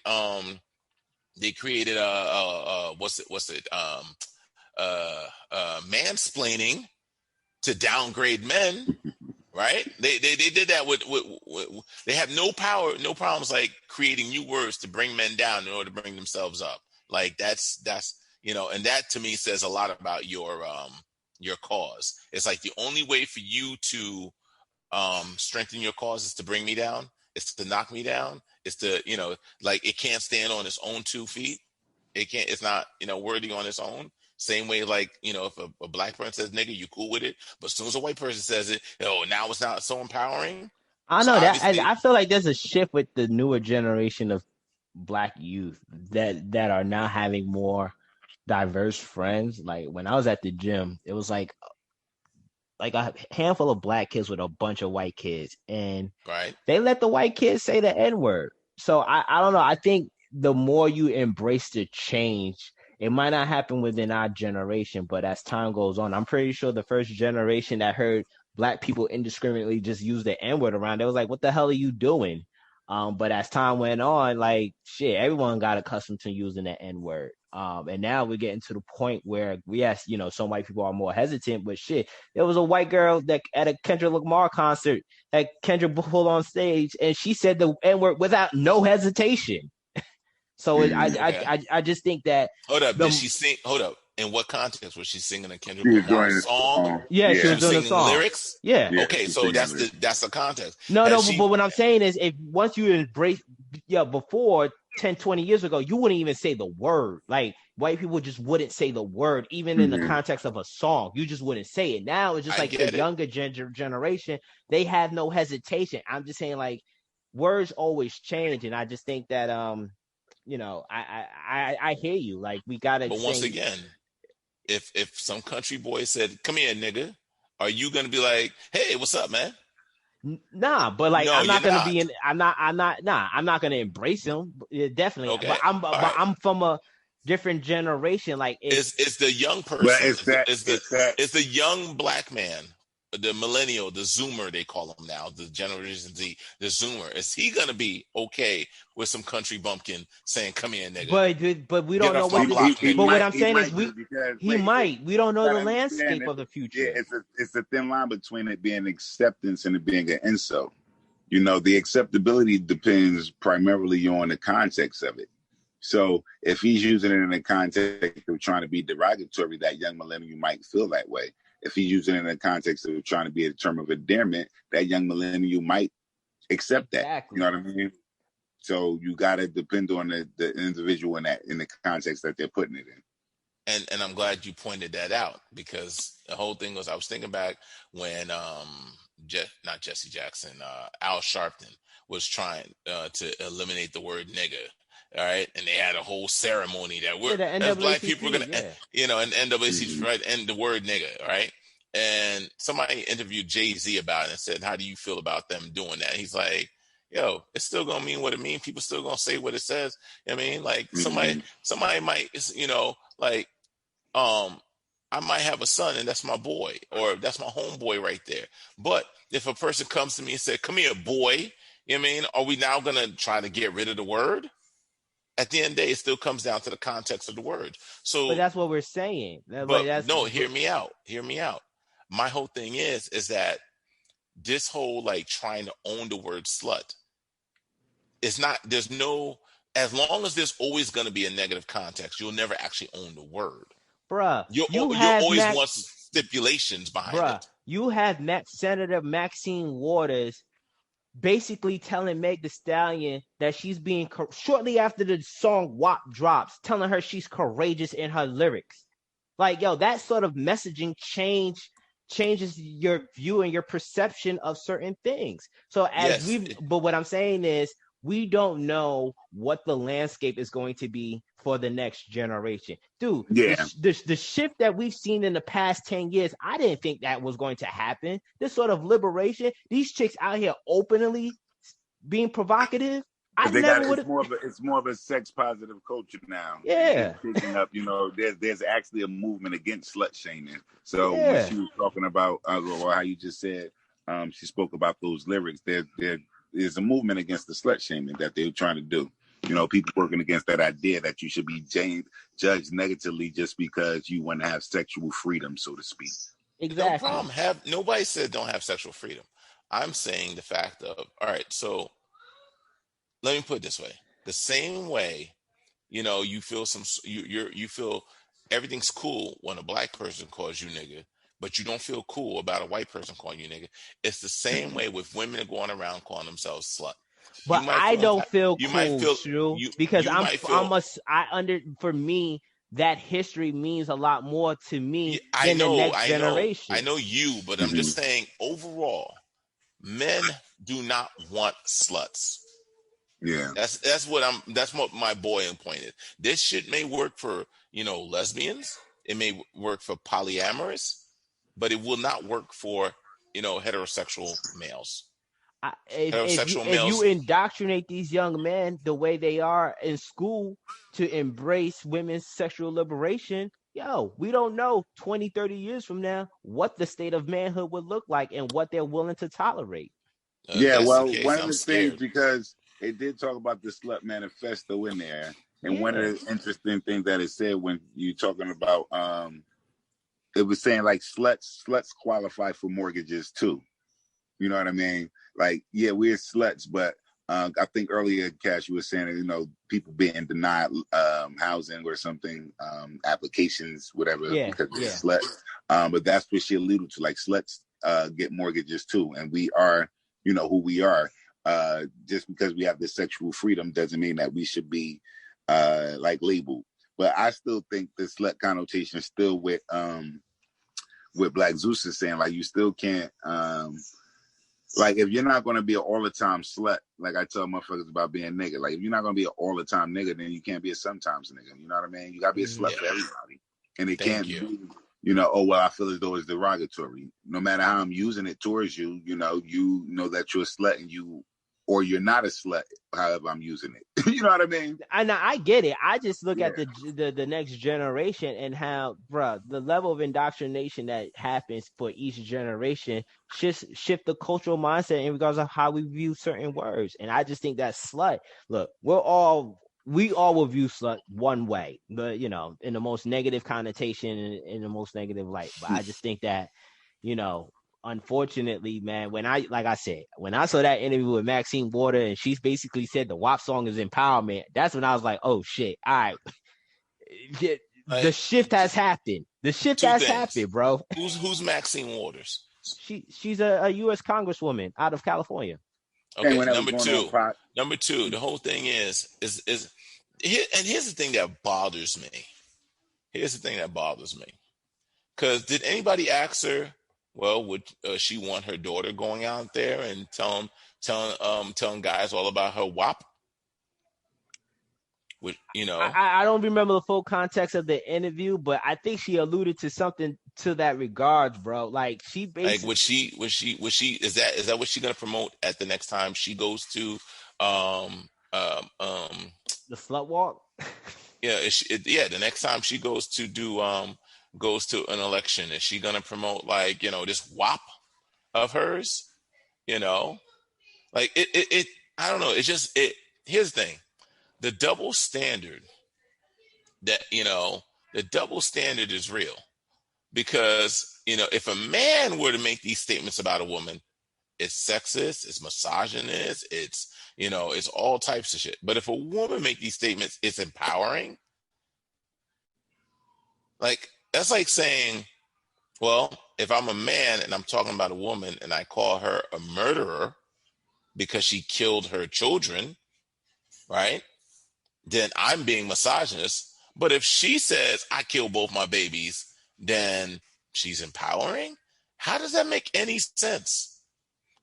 mansplaining to downgrade men, right? They did that with they have no problems like creating new words to bring men down in order to bring themselves up. Like that's and that to me says a lot about your cause. It's like the only way for you to strengthen your cause is to bring me down. It's to knock me down. It's to, like it can't stand on its own 2 feet. It's not, worthy on its own. Same way, like, if a black person says nigga, you cool with it. But as soon as a white person says it, now it's not so empowering. I So know that. obviously, I feel like there's a shift with the newer generation of black youth that are now having more diverse friends. Like when I was at the gym, it was like a handful of black kids with a bunch of white kids, and right. they let the white kids say the N-word. So I don't know. I think the more you embrace the change, it might not happen within our generation, but as time goes on, I'm pretty sure the first generation that heard black people indiscriminately just use the N-word around, they was like, what the hell are you doing? But as time went on, like shit, everyone got accustomed to using the N-word. And now we're getting to the point where yes, some white people are more hesitant, but shit, there was a white girl that at a Kendrick Lamar concert that Kendrick pulled on stage, and she said the N-word without no hesitation. So Okay. I just think that Hold up, did she sing? Hold up, in what context was she singing a Kendrick She was Lamar joining the song? Yeah, she She was was doing a singing song. lyrics. Yeah. Okay, she's so singing that's lyrics. that's the context. No, Has she- but what I'm saying is, if once you embrace, before 10, 20 years ago, you wouldn't even say the word. Like white people just wouldn't say the word, even in the context of a song. You just wouldn't say it. Now it's just I like the get it. younger generation, they have no hesitation. I'm just saying, like, words always change, and I just think that I hear you. Like we gotta But once again, if some country boy said, "Come here, nigga," are you gonna be like, "Hey, what's up, man"? Nah, but like No, I'm not you're gonna not. be in. I'm not gonna embrace him. Yeah, definitely, Okay, but I'm all right. I'm from a different generation. Like It's the young But person. it's that It's the young black man, the millennial, the Zoomer they call him now, the Generation Z, the Zoomer. Is he gonna be okay with some country bumpkin saying, "Come here, nigga"? but we Get don't know off my what. block, he But nigga. what might I'm saying is be because he might. We don't know the gotta understand landscape of the future. it's a thin line between it being acceptance and it being an insult. The acceptability depends primarily on the context of it. So if he's using it in the context of trying to be derogatory, that young millennial might feel that way. If he's using it in the context of trying to be a term of endearment, that young millennial might accept that. Exactly. You know what I mean? So you got to depend on the individual in the context that they're putting it in. And I'm glad you pointed that out, because the whole thing was, I was thinking back when not Jesse Jackson, Al Sharpton was trying to eliminate the word nigga. All right, and they had a whole ceremony that we're the as black NAACP, people we're gonna, and NAACP, right, and the word nigga, right. And somebody interviewed Jay-Z about it and said, "How do you feel about them doing that?" He's like, "Yo, it's still gonna mean what it means. People still gonna say what it says. I mean, like somebody might, like, I might have a son and that's my boy, or that's my homeboy right there. But if a person comes to me and said, 'Come here, boy,' are we now gonna try to get rid of the word?" At the end of the day, it still comes down to the context of the word. So, but that's what we're saying. hear me out. Hear me out. My whole thing is that this whole like trying to own the word slut, it's not. There's no. As long as there's always going to be a negative context, you'll never actually own the word. Bruh, You'll always want stipulations behind it. You have Senator Maxine Waters basically telling Meg Thee Stallion that she's being shortly after the song WAP drops, telling her she's courageous in her lyrics. Like, yo, that sort of messaging changes your view and your perception of certain things. So but what I'm saying is we don't know what the landscape is going to be for the next generation. Dude, the shift that we've seen in the past 10 years, I didn't think that was going to happen. This sort of liberation, these chicks out here openly being provocative. It's more of a sex positive culture now. Yeah. It's picking up, there's actually a movement against slut shaming. So when she was talking about, or how you just said, she spoke about those lyrics, there is a movement against the slut shaming that they're trying to do. People working against that idea that you should be judged negatively just because you want to have sexual freedom, so to speak. Exactly. No problem. Nobody said don't have sexual freedom. I'm saying the fact of, all right, so let me put it this way. The same way, you feel you feel everything's cool when a black person calls you nigga, but you don't feel cool about a white person calling you nigga. It's the same way with women going around calling themselves slut. But I don't feel cool, Shrew, because for me, that history means a lot more to me than the next generation. I know you, but I'm just saying overall, men do not want sluts. Yeah, that's what my boiling point is. This shit may work for lesbians. It may work for polyamorous, but it will not work for heterosexual males. If you indoctrinate these young men the way they are in school to embrace women's sexual liberation, we don't know 20, 30 years from now what the state of manhood would look like and what they're willing to tolerate. Yeah, well, one of the things, because it did talk about the Slut Manifesto in there, and one of the interesting things that it said when you talking about, it was saying like sluts qualify for mortgages too. You know what I mean? Like, yeah, we're sluts, but I think earlier, Cash, you were saying, people being denied housing or something, applications, whatever, because they're sluts. But that's what she alluded to. Like, sluts get mortgages too, and we are, who we are. Just because we have this sexual freedom doesn't mean that we should be like labeled. But I still think the slut connotation still with Black Zeus is saying, like, you still can't. Like, if you're not going to be an all-the-time slut, like I tell motherfuckers about being nigga, like, if you're not going to be an all-the-time nigga, then you can't be a sometimes nigga. You know what I mean? You got to be a slut for everybody. And it can't be, oh, well, I feel as though it's derogatory. No matter how I'm using it towards you, you know that you're a slut and or you're not a slut, however I'm using it. You know what I mean? I get it. I just look at the next generation and how, the level of indoctrination that happens for each generation shift the cultural mindset in regards of how we view certain words. And I just think that slut, look, we all will view slut one way, but in the most negative connotation, in the most negative light. But I just think that, unfortunately, man, when I saw that interview with Maxine Water and she's basically said the WAP song is empowerment, that's when I was like, oh shit, all right. The shift has happened. The shift has happened, bro. Who's Maxine Waters? She's a U.S. Congresswoman out of California. Okay, number two, the whole thing is here, and here's the thing that bothers me. Because did anybody ask her, well, would she want her daughter going out there and telling guys all about her WAP? I don't remember the full context of the interview, but I think she alluded to something to that regards, bro. Like, she basically, like, was she is that what she's gonna promote at the next time she goes to the slut walk? The next time she goes to an election, is she gonna promote this WAP of hers? Like it I don't know. It's just here's the thing. The double standard is real, because if a man were to make these statements about a woman, it's sexist, it's misogynist, it's all types of shit. But if a woman make these statements, it's empowering. Like, that's like saying, well, if I'm a man and I'm talking about a woman and I call her a murderer because she killed her children, right? Then I'm being misogynist. But if she says I killed both my babies, then she's empowering? How does that make any sense?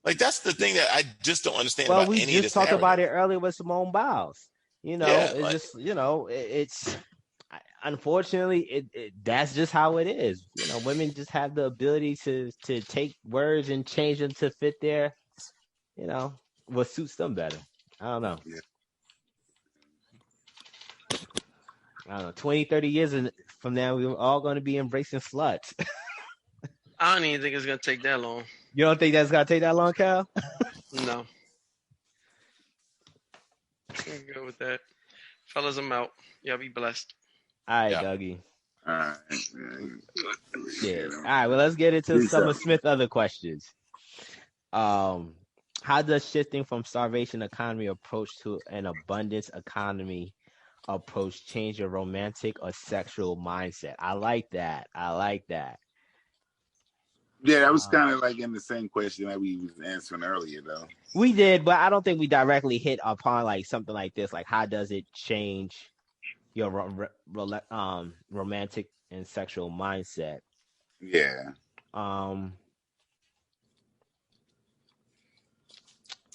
Like, that's the thing that I just don't understand about any of this. Well, we just talked about it earlier with Simone Biles. It's unfortunately, that's just how it is. Women just have the ability to take words and change them to fit their, what suits them better. I don't know. Yeah. I don't know, 20, 30 years from now, we're all going to be embracing sluts. I don't even think it's going to take that long. You don't think that's going to take that long, Cal? No. I'm good with that. Fellas, I'm out. Y'all be blessed. All right, Dougie. All right. Yeah. All right, well, let's get into Summer Smith other questions. How does shifting from starvation economy approach to an abundance economy approach change your romantic or sexual mindset? I like that. I like that. Yeah, that was kind of like in the same question that we was answering earlier, though. We did, but I don't think we directly hit upon like something like this. Like, how does it change your romantic and sexual mindset? Yeah. Um,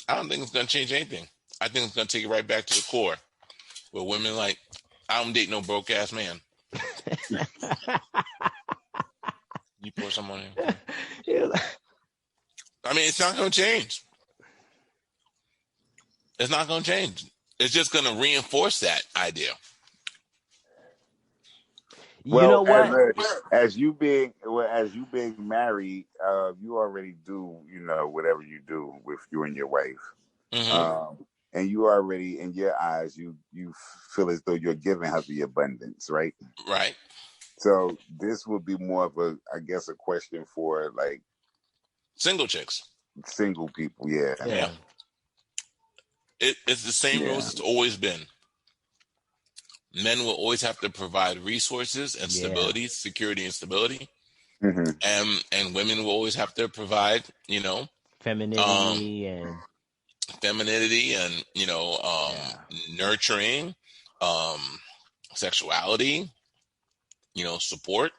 I don't think it's gonna change anything. I think it's gonna take it right back to the core, where women like, I don't date no broke ass man. You pour some on him. I mean, it's not gonna change. It's not gonna change. It's just gonna reinforce that idea. You know what? As you being married, you already do, whatever you do with you and your wife. Mm-hmm. And you already, in your eyes, you feel as though you're giving her the abundance, right? Right. So this would be more of a, I guess, a question for like Single chicks. single people. Yeah. Yeah. It's the same rules it's always been. Men will always have to provide resources and stability, security and stability. Mm-hmm. And women will always have to provide, femininity and nurturing, sexuality, support.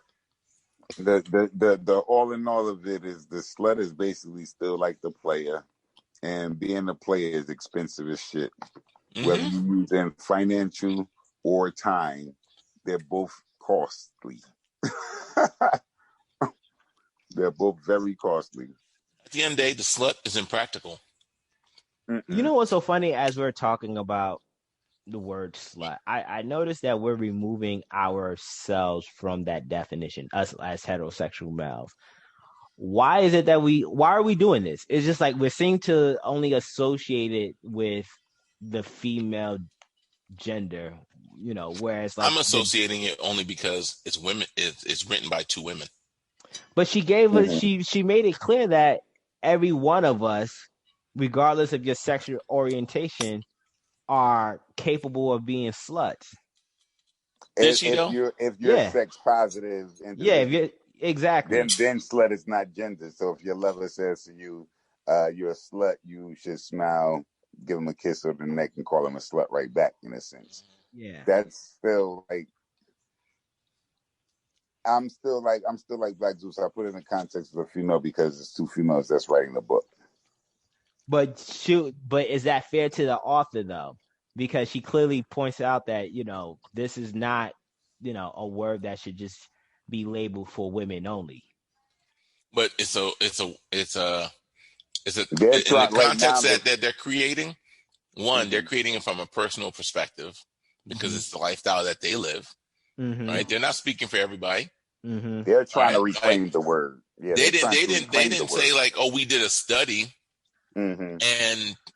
The all in all of it is the slut is basically still like the player, and being a player is expensive as shit. Mm-hmm. Whether you're using financial or time, they're both costly. They're both very costly. At the end of the day, the slut is impractical. You know what's so funny as we're talking about the word slut? I noticed that we're removing ourselves from that definition, us as heterosexual males. Why is it that why are we doing this? It's just like we seem to only associate it with the female gender, whereas like I'm associating it only because it's women. It's written by two women. But she gave us, she made it clear that every one of us, regardless of your sexual orientation, are capable of being sluts. If you're sex positive, exactly. Then slut is not gender. So if your lover says to you, "You're a slut," you should smile, give him a kiss on the neck, and call him a slut right back. In a sense, that's still like. I'm still like Black Zeus. I put it in the context of a female because it's two females that's writing the book. But is that fair to the author though? Because she clearly points out that this is not a word that should just be labeled for women only. But it's in the context that they're creating. One, they're creating it from a personal perspective because it's the lifestyle that they live. Right? They're not speaking for everybody. They're trying to reclaim the word. Yeah, they didn't say like, oh, we did a study and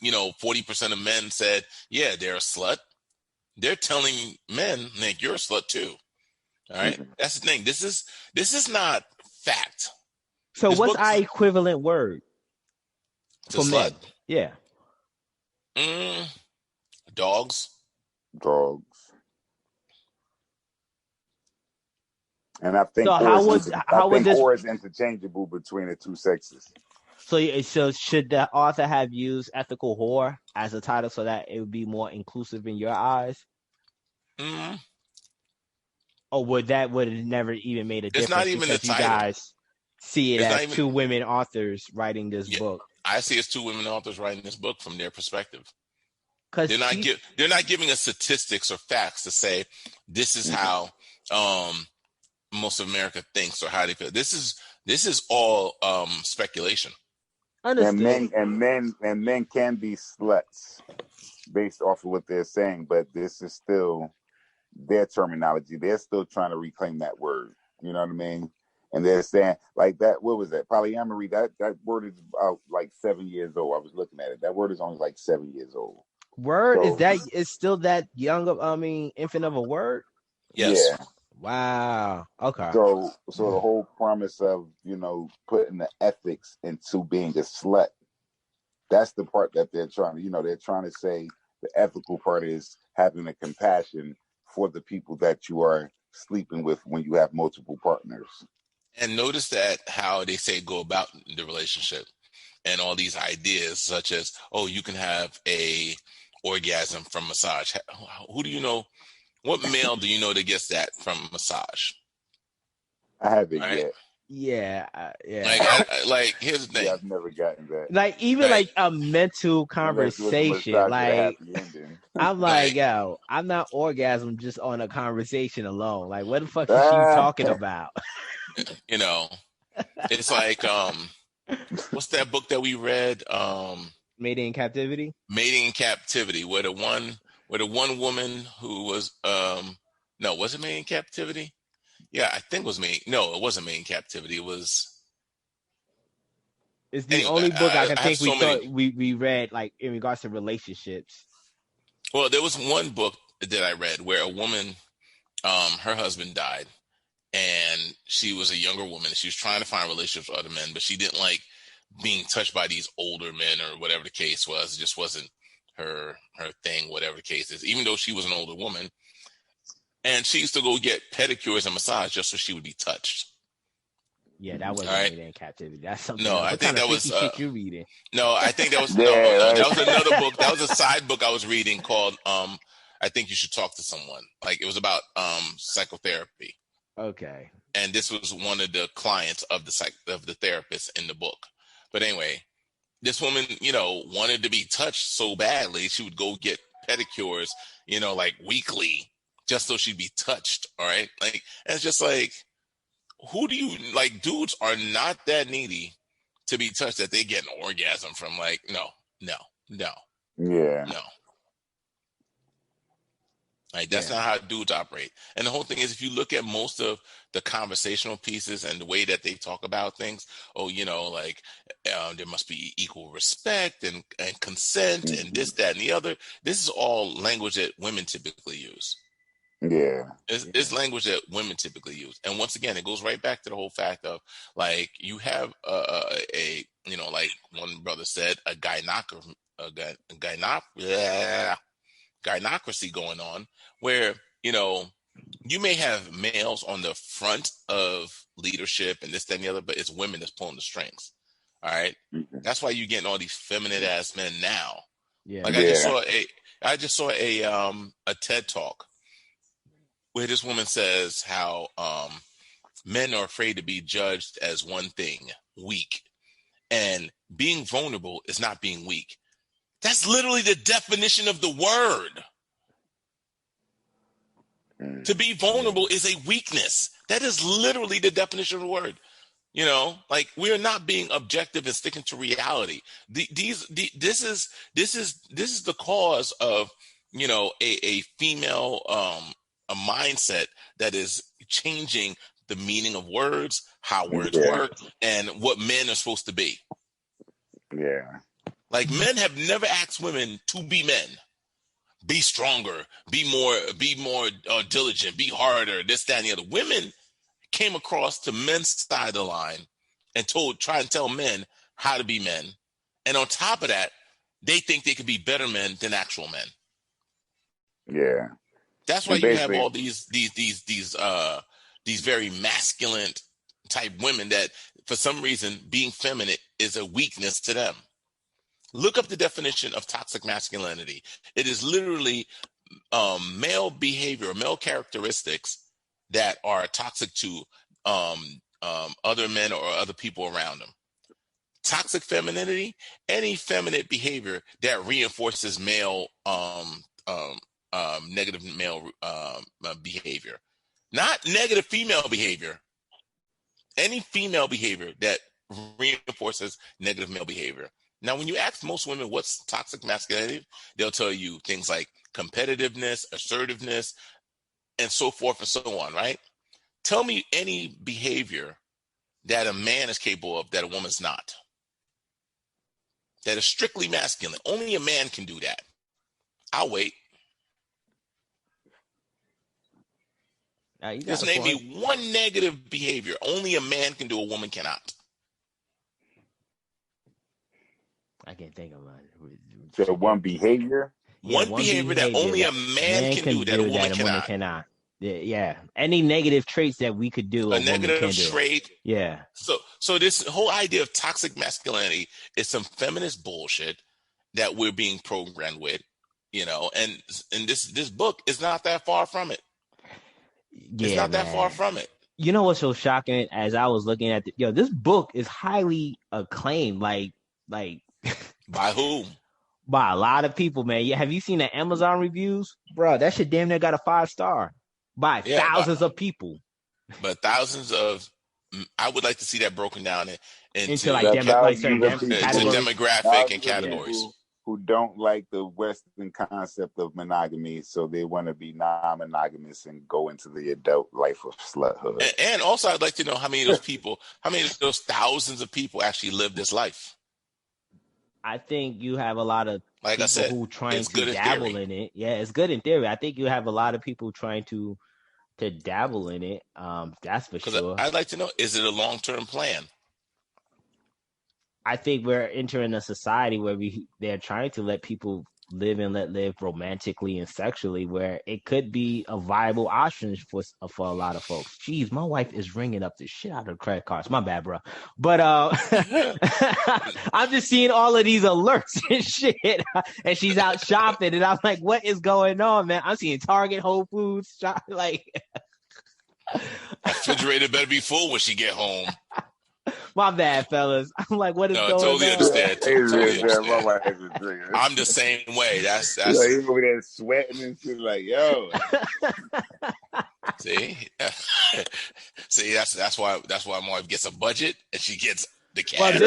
40% of men said, yeah, they're a slut. They're telling men like you're a slut too. All right. That's the thing. This is not fact. So what's our equivalent word for men? Yeah. Dogs. And I think or is interchangeable between the two sexes. So should the author have used ethical whore as a title so that it would be more inclusive in your eyes? Or would it never even made a difference? It's not even the title. You guys see it as two women authors writing this book. I see it as two women authors writing this book from their perspective. They're not giving us statistics or facts to say this is how most of America thinks or how they feel. This is all speculation. Understood. And men can be sluts based off of what they're saying, but this is still their terminology. They're still trying to reclaim that word. You know what I mean? And they're saying like that. What was that? Polyamory. That word is about like 7 years old. I was looking at it. That word is only like 7 years old. Is still that young of infant of a word? Yes. Yeah. Wow. Okay. So the whole promise of putting the ethics into being a slut, that's the part that they're trying to they're trying to say the ethical part is having the compassion for the people that you are sleeping with when you have multiple partners. And notice that how they say go about the relationship and all these ideas such as, oh, you can have a orgasm from massage. Who do you know? What male do you know that gets that from massage? I haven't Right? yet. Yeah, Like here's the thing. Yeah, I've never gotten that. like even Right. like a mental Unless it was a conversation. massage with a Like happy ending. I'm like, Right. yo, I'm not orgasm just on a conversation alone. Like, what the fuck is she talking about? You know, it's like what's that book that we read? Mating in Captivity. Mating in Captivity, where the one woman who was no, was it Mating in Captivity? Yeah, I think it was Mating. No, it wasn't Mating in Captivity. It was. It's the Anyway, only book I can I have think we so thought many. we read like in regards to relationships. Well, there was one book that I read where a woman, her husband died, and she was a younger woman. She was trying to find relationships with other men, but she didn't like being touched by these older men or whatever the case was. It just wasn't her thing, whatever the case is, even though she was an older woman. And she used to go get pedicures and massage just so she would be touched. Yeah, that wasn't Right. Mating in Captivity. That's something No, else. I What think kind of that was freaky shit you reading? no, I think that was Yeah, no, right. that was another book. That was a side book I was reading called I think you should talk to someone. Like it was about psychotherapy. Okay. And this was one of the clients of the therapist in the book. But anyway, this woman, wanted to be touched so badly, she would go get pedicures, like weekly, just so she'd be touched. All right. Like, and it's just like, who do you like? Dudes are not that needy to be touched that they get an orgasm from. Like, no. Yeah. Like, that's not how dudes operate. And the whole thing is, if you look at most of the conversational pieces and the way that they talk about things, there must be equal respect and consent and this, that, and the other. This is all language that women typically use. Yeah. It's language that women typically use. And once again, it goes right back to the whole fact of, like, you have like one brother said, a gynocracy going on where, you may have males on the front of leadership and this, that, and the other, but it's women that's pulling the strings. All right. Mm-hmm. That's why you're getting all these feminine ass men now. Yeah. Like I just saw a TED talk where this woman says how men are afraid to be judged as one thing, weak. And being vulnerable is not being weak. That's literally the definition of the word. To be vulnerable is a weakness. That is literally the definition of the word. Like, we're not being objective and sticking to reality. This is the cause of, a female a mindset that is changing the meaning of words, how words work, and what men are supposed to be. Yeah. Like, men have never asked women to be men. Be stronger, be more diligent, be harder, this, that, and the other. Women came across to men's side of the line and try and tell men how to be men. And on top of that, they think they could be better men than actual men. Yeah. That's why you have all these very masculine type women that, for some reason, being feminine is a weakness to them. Look up the definition of toxic masculinity. It is literally male behavior, male characteristics that are toxic to other men or other people around them. Toxic femininity, any feminine behavior that reinforces male negative male behavior, not negative female behavior. Any female behavior that reinforces negative male behavior. Now, when you ask most women what's toxic masculinity, they'll tell you things like competitiveness, assertiveness, and so forth and so on, right? Tell me any behavior that a man is capable of that a woman's not. That is strictly masculine. Only a man can do that. I'll wait. Just name me one negative behavior. Only a man can do, a woman cannot. I can't think of one. So one behavior? One behavior that only a man can do that a woman cannot. Yeah. Any negative traits that we could do, A woman negative can do. trait. Yeah. So this whole idea of toxic masculinity is some feminist bullshit that we're being programmed with, you know, and this book is not that far from it. Yeah, it's not man. that far from it. You know what's so shocking? As I was looking at this book is highly acclaimed, like By whom? By a lot of people, man. Have you seen the Amazon reviews? Bro, that shit damn near got a 5-star by thousands of people. But thousands of, I would like to see that broken down into like certain demographic and categories. Who don't like the Western concept of monogamy, so they want to be non-monogamous and go into the adult life of sluthood. And also, I'd like to know how many of those thousands of people actually live this life. I think you have a lot of like people I said, who trying to dabble in it. Yeah, it's good in theory. I think you have a lot of people trying to dabble in it. That's for sure. I'd like to know, is it a long-term plan? I think we're entering a society where they're trying to let people live and let live romantically and sexually, where it could be a viable option for a lot of folks. Jeez, my wife is ringing up the shit out of credit cards. My bad, bro. But I'm just seeing all of these alerts and shit, and she's out shopping, and I'm like, what is going on, man? I'm seeing Target, Whole Foods, like. Refrigerator better be full when she get home. My bad, fellas. I'm like, what is going totally on? Understand. Totally understand. I'm the same way. That's like, you over there sweating and shit. Like, yo. See, that's why my wife gets a budget and she gets the cash. Well,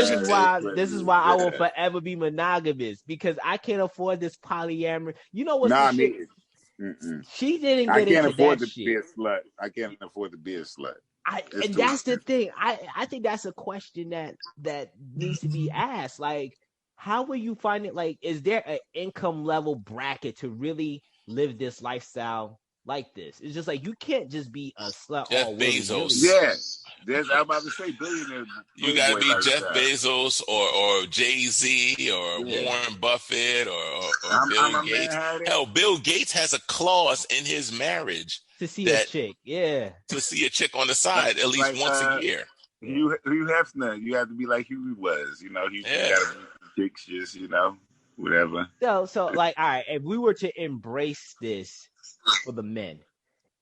this is why I will forever be monogamous, because I can't afford this polyamory. You know what's the shit? She didn't get into that shit. I can't afford to be a slut. I can't afford to be a slut. And that's the thing. I think that's a question that needs to be asked. Like, how will you find it? Like, is there an income level bracket to really live this lifestyle like this? It's just like, you can't just be a slut. Jeff Bezos. Yeah. I'm about to say billionaire. You gotta be Jeff Bezos or Jay-Z or Warren Buffett or Bill Gates. Hell, Bill Gates has a clause in his marriage to see a chick, to see a chick on the side at least once a year. Hugh Hefner, you have to be like Huey was, you know. You gotta be chicks, just, you know, whatever. So like, all right, if we were to embrace this for the men,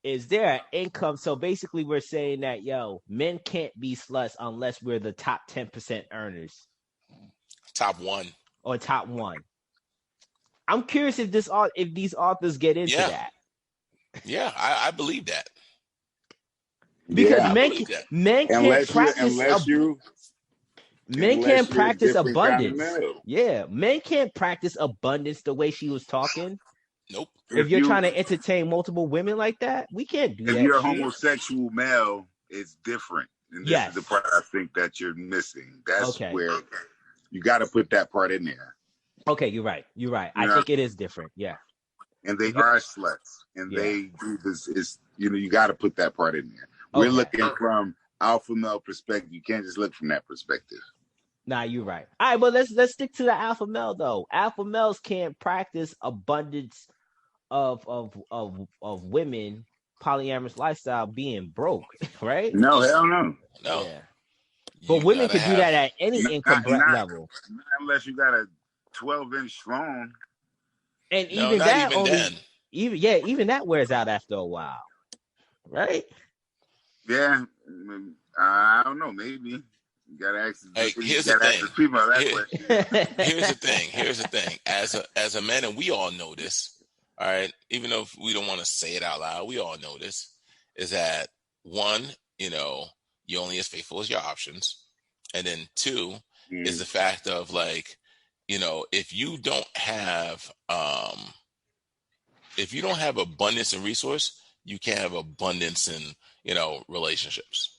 is there an income? So basically, we're saying that men can't be sluts unless we're the top 10% earners, top 1 or top 1. I'm curious if these authors get into that. Yeah, I believe that. Because men can't practice abundance. Yeah, men can't practice abundance the way she was talking. Nope. If you're trying to entertain multiple women like that, we can't do that. If you're a homosexual male, it's different. And this is the part I think that you're missing. That's where you got to put that part in there. Okay, you're right. I think it is different. Yeah. And they are sluts, and they do this. Is you got to put that part in there. We're looking from alpha male perspective. You can't just look from that perspective. Nah, you're right. All right, but let's stick to the alpha male though. Alpha males can't practice abundance of women, polyamorous lifestyle, being broke, right? No, hell no. Yeah. But women can do that at any income level. Not unless you got a 12-inch strong. And even that wears out after a while, right? Yeah, I don't know. Maybe you gotta ask. Here's the thing. As a man, and we all know this. All right, even though we don't want to say it out loud, we all know this. Is that one? You only as faithful as your options, and then 2 is the fact of like. If you don't have abundance in resource, you can't have abundance in, relationships.